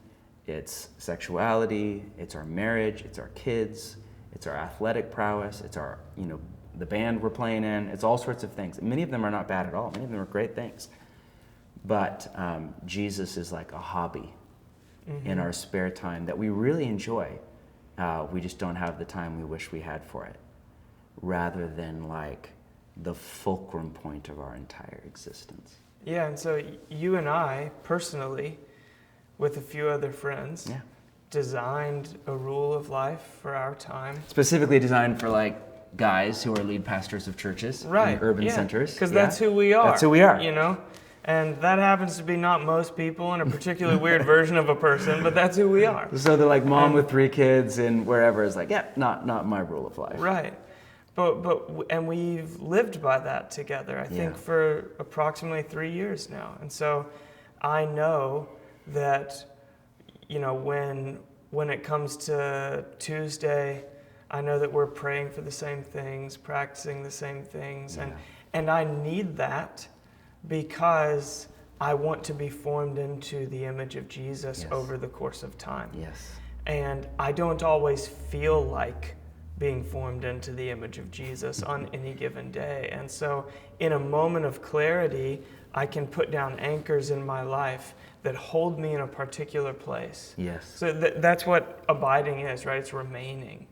it's sexuality, it's our marriage, it's our kids, it's our athletic prowess, it's our, the band we're playing in, it's all sorts of things. Many of them are not bad at all. Many of them are great things. But Jesus is like a hobby in our spare time that we really enjoy. We just don't have the time we wish we had for it, rather than like the fulcrum point of our entire existence. Yeah, and so you and I, personally, with a few other friends, designed a rule of life for our time. Specifically designed for like guys who are lead pastors of churches in urban centers. Because that's who we are. That's who we are. And that happens to be not most people and a particularly weird version of a person, but that's who we are. So they're like mom with 3 kids and wherever is like, not my rule of life. Right. But we've lived by that together, I think, for approximately 3 years now. And so I know that, when it comes to Tuesday, I know that we're praying for the same things, practicing the same things, and I need that because I want to be formed into the image of Jesus over the course of time. Yes. And I don't always feel like being formed into the image of Jesus on any given day. And so in a moment of clarity, I can put down anchors in my life that hold me in a particular place. Yes. So that's what abiding is, right? It's remaining.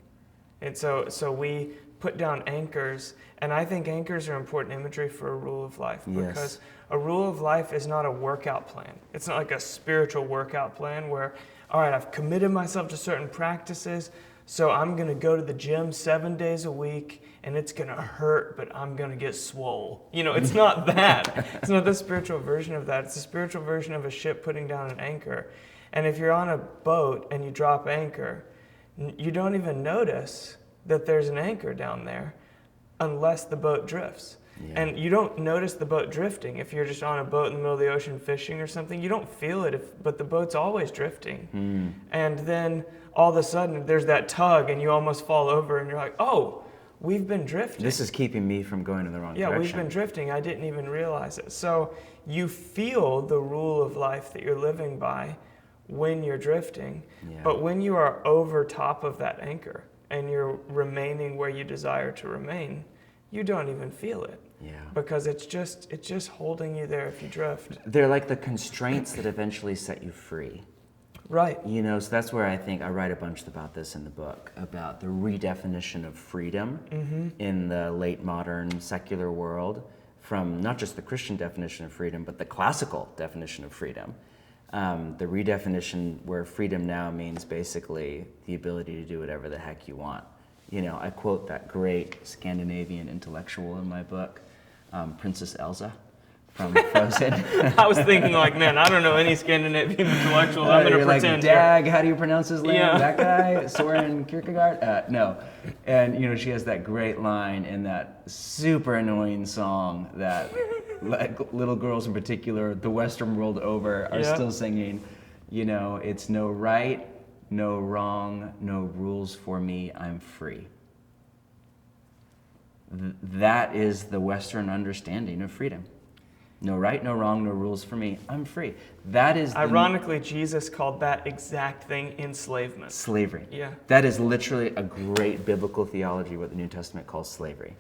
And so we put down anchors, and I think anchors are important imagery for a rule of life, because a rule of life is not a workout plan. It's not like a spiritual workout plan where, all right, I've committed myself to certain practices, so I'm going to go to the gym 7 days a week, and it's going to hurt, but I'm going to get swole. It's not that. It's not the spiritual version of that. It's the spiritual version of a ship putting down an anchor. And if you're on a boat and you drop anchor, you don't even notice that there's an anchor down there unless the boat drifts. Yeah. And you don't notice the boat drifting if you're just on a boat in the middle of the ocean fishing or something. You don't feel it, but the boat's always drifting. And then all of a sudden there's that tug and you almost fall over and you're like, oh, we've been drifting. This is keeping me from going in the wrong direction. Yeah, we've been drifting. I didn't even realize it. So you feel the rule of life that you're living by when you're drifting. Yeah. But when you are over top of that anchor and you're remaining where you desire to remain, you don't even feel it. Yeah. Because it's just holding you there if you drift. They're like the constraints that eventually set you free. Right. So that's where I think I write a bunch about this in the book, about the redefinition of freedom in the late modern secular world, from not just the Christian definition of freedom, but the classical definition of freedom. The redefinition where freedom now means basically the ability to do whatever the heck you want. I quote that great Scandinavian intellectual in my book, Princess Elsa from Frozen. I was thinking man, I don't know any Scandinavian intellectual. I'm going to pretend. Dag, how do you pronounce his name? Yeah. That guy? Soren Kierkegaard? No. And, she has that great line in that super annoying song that little girls in particular, the Western world over, are still singing. It's no right, no wrong, no rules for me, I'm free. That is the Western understanding of freedom. No right, no wrong, no rules for me, I'm free. That is ironically, Jesus called that exact thing enslavement. Slavery. Yeah. That is literally a great biblical theology, what the New Testament calls slavery.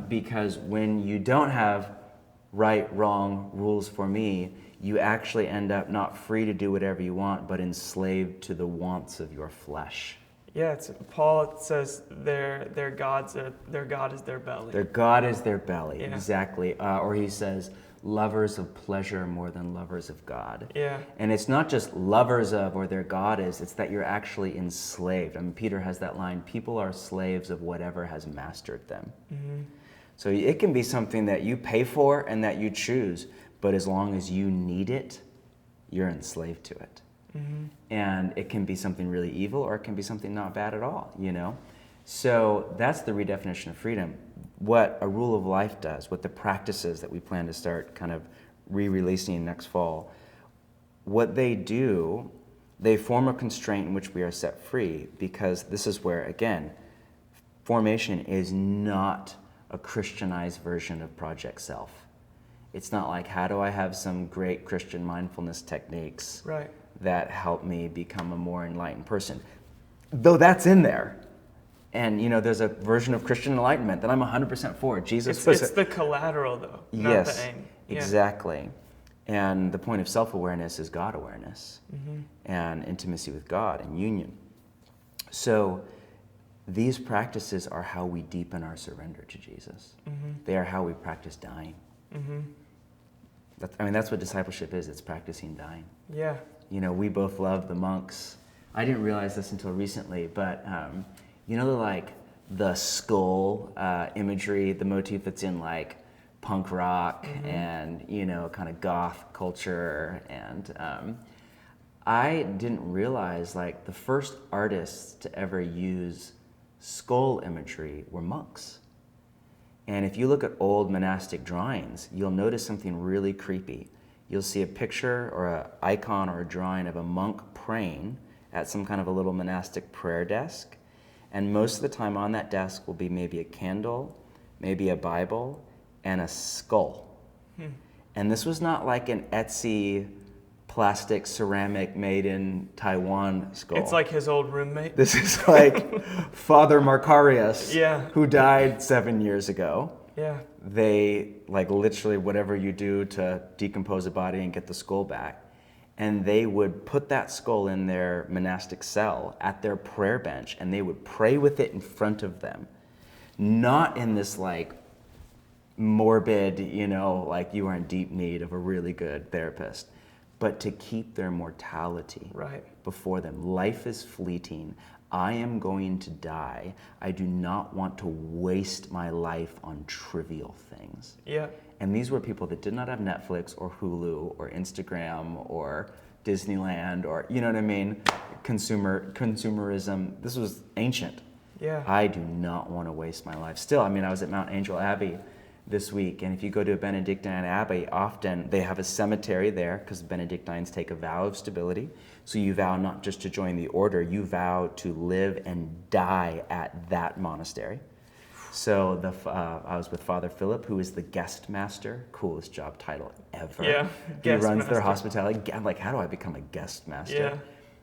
Because when you don't have right, wrong, rules for me, you actually end up not free to do whatever you want, but enslaved to the wants of your flesh. Yeah, Paul says their God is their belly. Their God is their belly, yeah. Exactly. Or he says, lovers of pleasure more than lovers of God. Yeah. And it's not just lovers of or their God is, it's that you're actually enslaved. Peter has that line, people are slaves of whatever has mastered them. So it can be something that you pay for and that you choose, but as long as you need it, you're enslaved to it. And it can be something really evil, or it can be something not bad at all, So that's the redefinition of freedom. What a rule of life does, what the practices that we plan to start kind of re-releasing next fall, what they do, they form a constraint in which we are set free, because this is where, again, formation is not a Christianized version of Project Self. It's not like, how do I have some great Christian mindfulness techniques that help me become a more enlightened person? Though that's in there. And, there's a version of Christian enlightenment that I'm 100% for. It's the collateral, though, not the aim. Exactly. And the point of self-awareness is God-awareness and intimacy with God and union. So these practices are how we deepen our surrender to Jesus. They are how we practice dying. That's what discipleship is. It's practicing dying. Yeah. We both love the monks. I didn't realize this until recently, but the skull imagery, the motif that's in punk rock and kind of goth culture, and I didn't realize the first artists to ever use skull imagery were monks. And if you look at old monastic drawings, you'll notice something really creepy. You'll see a picture or an icon or a drawing of a monk praying at some kind of a little monastic prayer desk. And most of the time on that desk will be maybe a candle, maybe a Bible, and a skull. And this was not like an Etsy plastic ceramic made in Taiwan skull. It's like his old roommate. This is like Father Marcarius, Yeah. who died 7 years ago. Yeah. They, like, literally whatever you do to decompose a body and get the skull back. And they would put that skull in their monastic cell at their prayer bench, and they would pray with it in front of them. Not in this, like, morbid, like you are in deep need of a really good therapist, but to keep their mortality before them. Life is fleeting. I am going to die. I do not want to waste my life on trivial things. Yeah. And these were people that did not have Netflix or Hulu or Instagram or Disneyland or, you know what I mean? Consumerism. This was ancient. Yeah. I do not want to waste my life. Still, I mean, I was at Mount Angel Abbey this week, and if you go to a Benedictine abbey, often they have a cemetery there because Benedictines take a vow of stability. So you vow not just to join the order, you vow to live and die at that monastery. So I was with Father Philip, who is the guest master, coolest job title ever. Yeah, he runs master. their hospitality. I'm like, how do I become a guest master? Yeah.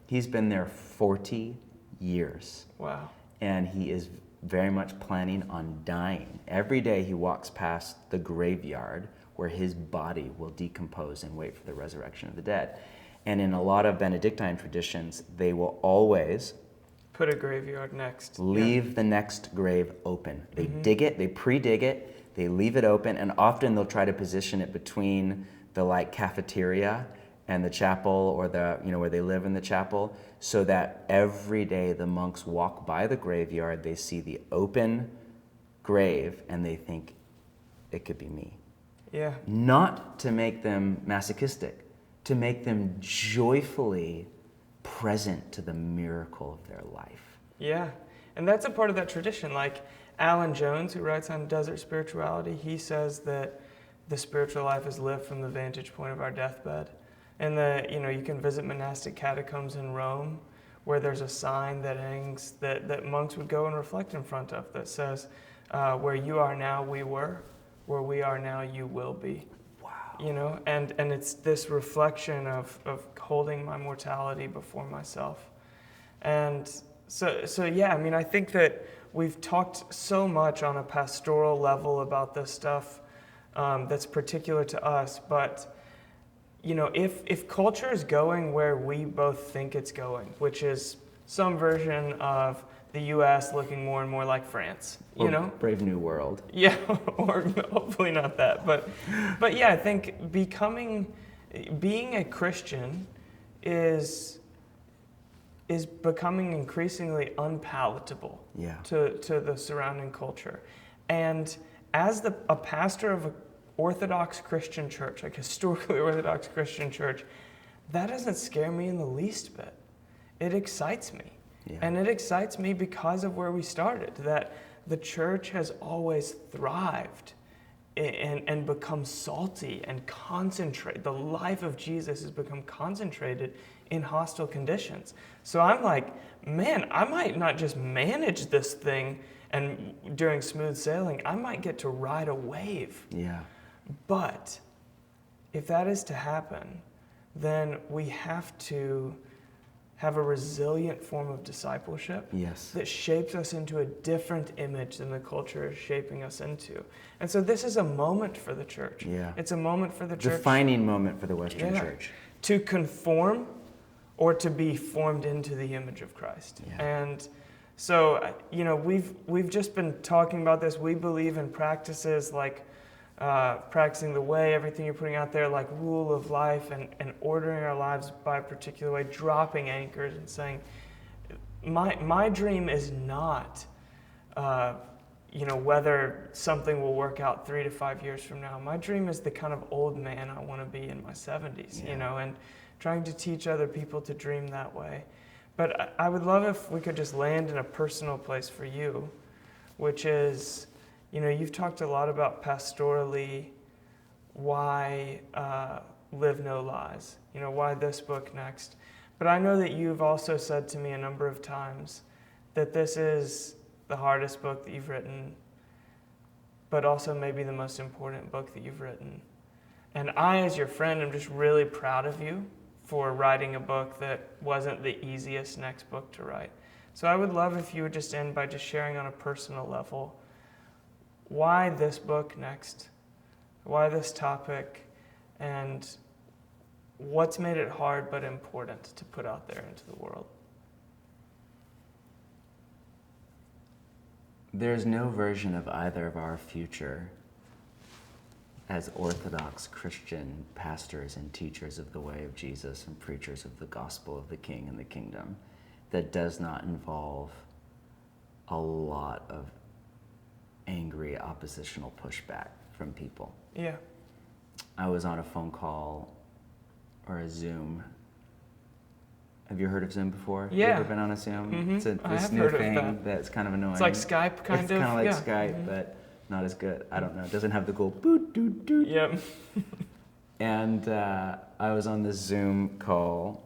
He's been there 40 years. Wow. And he is very much planning on dying. Every day he walks past the graveyard where his body will decompose and wait for the resurrection of the dead. And in a lot of Benedictine traditions, they will always put a graveyard next. Leave the next grave open. They dig it, they pre-dig it, they leave it open, and often they'll try to position it between the like cafeteria and the chapel, or the, where they live in the chapel, so that every day the monks walk by the graveyard, they see the open grave, and they think, it could be me. Yeah. Not to make them masochistic, to make them joyfully present to the miracle of their life. Yeah, and that's a part of that tradition. Like Alan Jones, who writes on desert spirituality, he says that the spiritual life is lived from the vantage point of our deathbed. And you can visit monastic catacombs in Rome, where there's a sign that hangs that monks would go and reflect in front of that says, where you are now, we were. Where we are now, you will be. Wow. And it's this reflection of holding my mortality before myself. And so yeah, I mean, I think that we've talked so much on a pastoral level about this stuff that's particular to us, but if culture is going where we both think it's going, which is some version of the U.S. looking more and more like France, Brave New World. Yeah, or hopefully not that, but yeah, I think being a Christian is becoming increasingly unpalatable to the surrounding culture, and as a pastor of an Orthodox Christian church, like historically Orthodox Christian church, that doesn't scare me in the least bit. It excites me. Yeah. And it excites me because of where we started, that the church has always thrived and become salty and concentrated. The life of Jesus has become concentrated in hostile conditions. So I'm like, man, I might not just manage this thing and during smooth sailing, I might get to ride a wave. Yeah. But if that is to happen, then we have to have a resilient form of discipleship that shapes us into a different image than the culture is shaping us into. And so this is a moment for the church. Yeah. It's a moment for the church. Defining moment for the Western church. To conform or to be formed into the image of Christ. Yeah. And so, we've just been talking about this. We believe in practices like practicing the way, everything you're putting out there, like rule of life and ordering our lives by a particular way, dropping anchors and saying, my dream is not, whether something will work out 3 to 5 years from now. My dream is the kind of old man I want to be in my 70s, and trying to teach other people to dream that way. But I would love if we could just land in a personal place for you, which is, you've talked a lot about pastorally why Live No Lies, why this book next. But I know that you've also said to me a number of times that this is the hardest book that you've written, but also maybe the most important book that you've written. And I, as your friend, am just really proud of you for writing a book that wasn't the easiest next book to write. So I would love if you would just end by just sharing on a personal level, why this book next? Why this topic? And what's made it hard but important to put out there into the world? There's no version of either of our future as Orthodox Christian pastors and teachers of the way of Jesus and preachers of the gospel of the King and the kingdom that does not involve a lot of angry oppositional pushback from people. Yeah. I was on a phone call or a Zoom. Have you heard of Zoom before? Yeah. You ever been on a Zoom? Mm-hmm. It's I this have new heard of thing that. that's kind of annoying. It's like Skype, kind of. It's kind of like yeah. Skype, Mm-hmm. but not as good. I don't know. It doesn't have the cool boot, doot, doot. Yep. And I was on this Zoom call,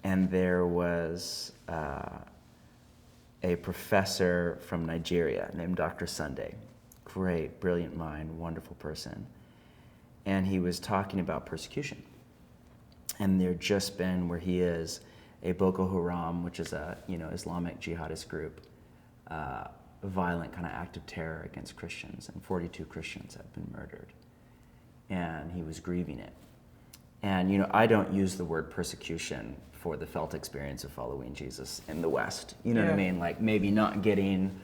and there was a professor from Nigeria named Dr. Sunday. Great, brilliant mind, wonderful person. And he was talking about persecution. And there just been, where he is, a Boko Haram, which is a Islamic jihadist group, violent kind of act of terror against Christians, and 42 Christians have been murdered. And he was grieving it. And I don't use the word persecution for the felt experience of following Jesus in the West. You know what I mean? Like maybe not getting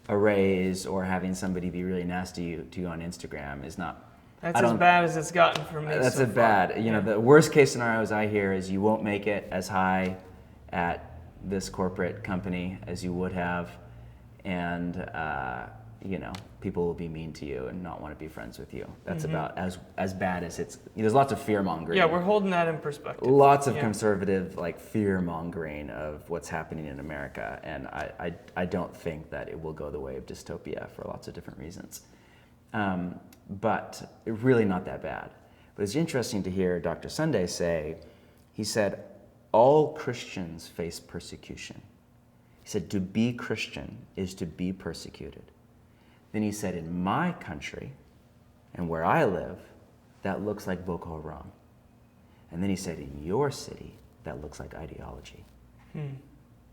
a raise or having somebody be really nasty to you on Instagram is not. That's as bad as it's gotten for me. That's so a far. bad. The worst case scenarios I hear is you won't make it as high at this corporate company as you would have, and people will be mean to you and not want to be friends with you. That's about as bad as it's. There's lots of fear mongering. Yeah, we're holding that in perspective. Lots of conservative fear mongering of what's happening in America, and I don't think that it will go the way of dystopia for lots of different reasons. But really not that bad. But it's interesting to hear Dr. Sunday say, he said, all Christians face persecution. He said, to be Christian is to be persecuted. Then he said, in my country and where I live, that looks like Boko Haram. And then he said, in your city, that looks like ideology.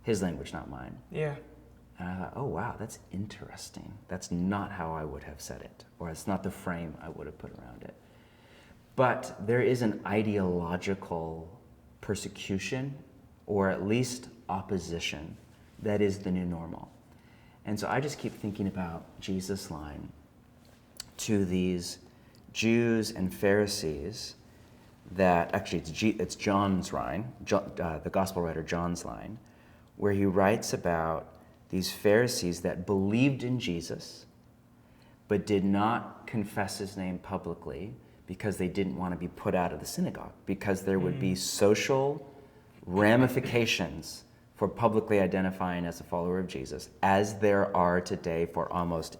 His language, not mine. Yeah. And I thought, oh, wow, that's interesting. That's not how I would have said it, or it's not the frame I would have put around it. But there is an ideological persecution, or at least opposition, that is the new normal. And so I just keep thinking about Jesus' line to these Jews and Pharisees that, actually it's John's line, the gospel writer John's line, where he writes about these Pharisees that believed in Jesus, but did not confess his name publicly because they didn't want to be put out of the synagogue, because there would be social ramifications for publicly identifying as a follower of Jesus, as there are today for almost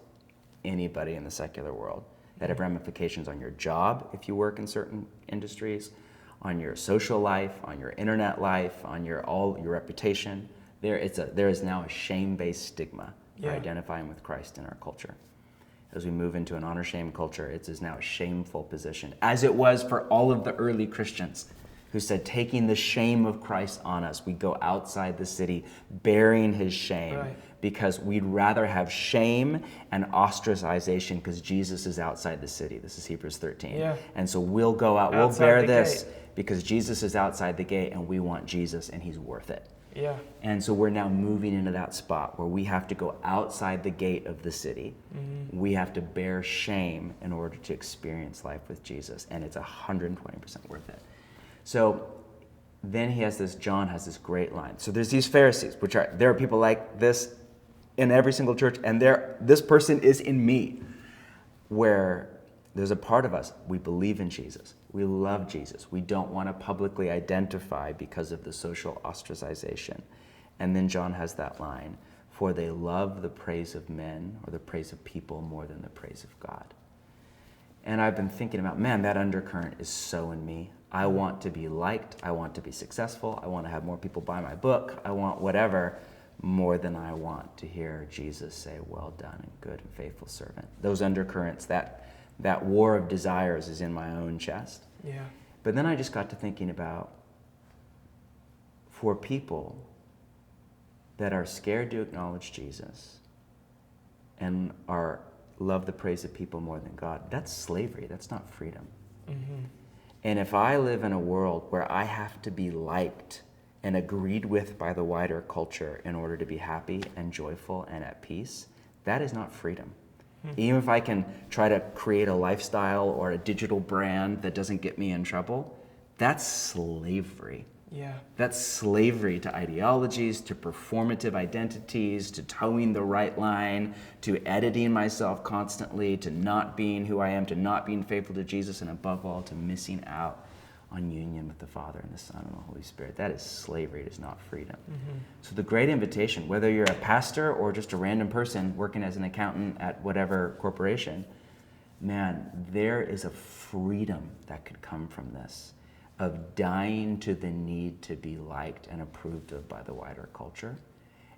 anybody in the secular world, that have ramifications on your job if you work in certain industries, on your social life, on your internet life, on your reputation. There is now a shame-based stigma for identifying with Christ in our culture. As we move into an honor-shame culture, it is now a shameful position, as it was for all of the early Christians who said, taking the shame of Christ on us, we go outside the city bearing his shame, because we'd rather have shame and ostracization because Jesus is outside the city. This is Hebrews 13. Yeah. And so we'll go out, we'll bear this because Jesus is outside the gate and we want Jesus and he's worth it. Yeah. And so we're now moving into that spot where we have to go outside the gate of the city. We have to bear shame in order to experience life with Jesus, and it's 120% worth it. So then John has this great line. So there's these Pharisees, there are people like this in every single church, and this person is in me, where there's a part of us, we believe in Jesus. We love Jesus. We don't want to publicly identify because of the social ostracization. And then John has that line, for they love the praise of men or the praise of people more than the praise of God. And I've been thinking about, man, that undercurrent is so in me. I want to be liked. I want to be successful. I want to have more people buy my book. I want whatever, more than I want to hear Jesus say, well done and good and faithful servant. Those undercurrents, that war of desires is in my own chest. Yeah. But then I just got to thinking about for people that are scared to acknowledge Jesus and love the praise of people more than God, that's slavery. That's not freedom. Mm-hmm. And if I live in a world where I have to be liked and agreed with by the wider culture in order to be happy and joyful and at peace, that is not freedom. Mm-hmm. Even if I can try to create a lifestyle or a digital brand that doesn't get me in trouble, that's slavery. Yeah. That's slavery to ideologies, to performative identities, to towing the right line, to editing myself constantly, to not being who I am, to not being faithful to Jesus, and above all, to missing out on union with the Father and the Son and the Holy Spirit. That is slavery. It is not freedom. Mm-hmm. So the great invitation, whether you're a pastor or just a random person working as an accountant at whatever corporation, man, there is a freedom that could come from this, of dying to the need to be liked and approved of by the wider culture,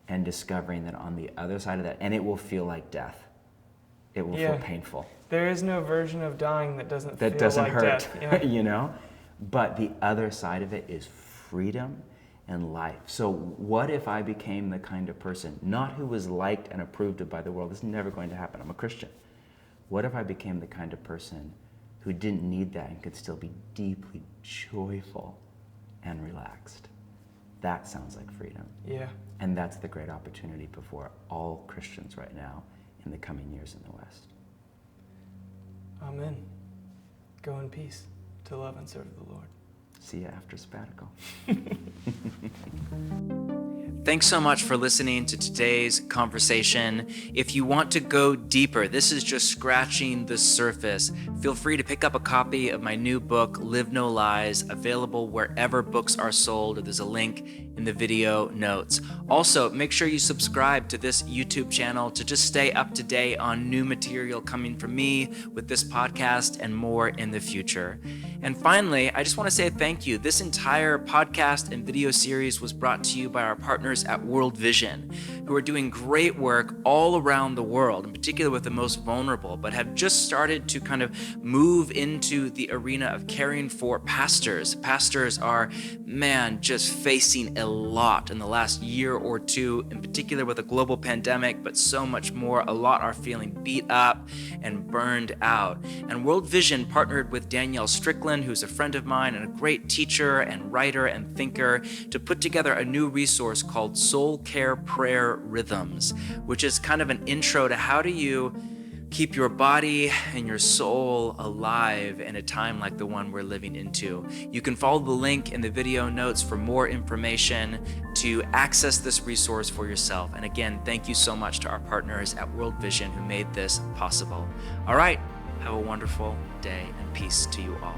and discovering that on the other side of that, and it will feel like death. It will feel painful. There is no version of dying that doesn't feel like hurt, death. Yeah. you know? But the other side of it is freedom and life. So what if I became the kind of person, not who was liked and approved of by the world? This is never going to happen. I'm a Christian. What if I became the kind of person who didn't need that and could still be deeply joyful and relaxed? That sounds like freedom. Yeah. And that's the great opportunity before all Christians right now in the coming years in the West. Amen. Go in peace to love and serve the Lord. See you after sabbatical. Thanks so much for listening to today's conversation. If you want to go deeper, this is just scratching the surface. Feel free to pick up a copy of my new book, Live No Lies, available wherever books are sold. There's a link in the video notes. Also, make sure you subscribe to this YouTube channel to just stay up to date on new material coming from me with this podcast and more in the future. And finally, I just want to say thank you. This entire podcast and video series was brought to you by our partners at World Vision, who are doing great work all around the world, in particular with the most vulnerable, but have just started to kind of move into the arena of caring for pastors. Pastors are, just facing a lot in the last year or two, in particular with a global pandemic, but so much more. A lot are feeling beat up and burned out. And World Vision partnered with Danielle Strickland, who's a friend of mine and a great teacher and writer and thinker, to put together a new resource called Soul Care Prayer Rhythms, which is kind of an intro to how do you keep your body and your soul alive in a time like the one we're living into. You can follow the link in the video notes for more information to access this resource for yourself. And again, thank you so much to our partners at World Vision who made this possible. All right, have a wonderful day and peace to you all.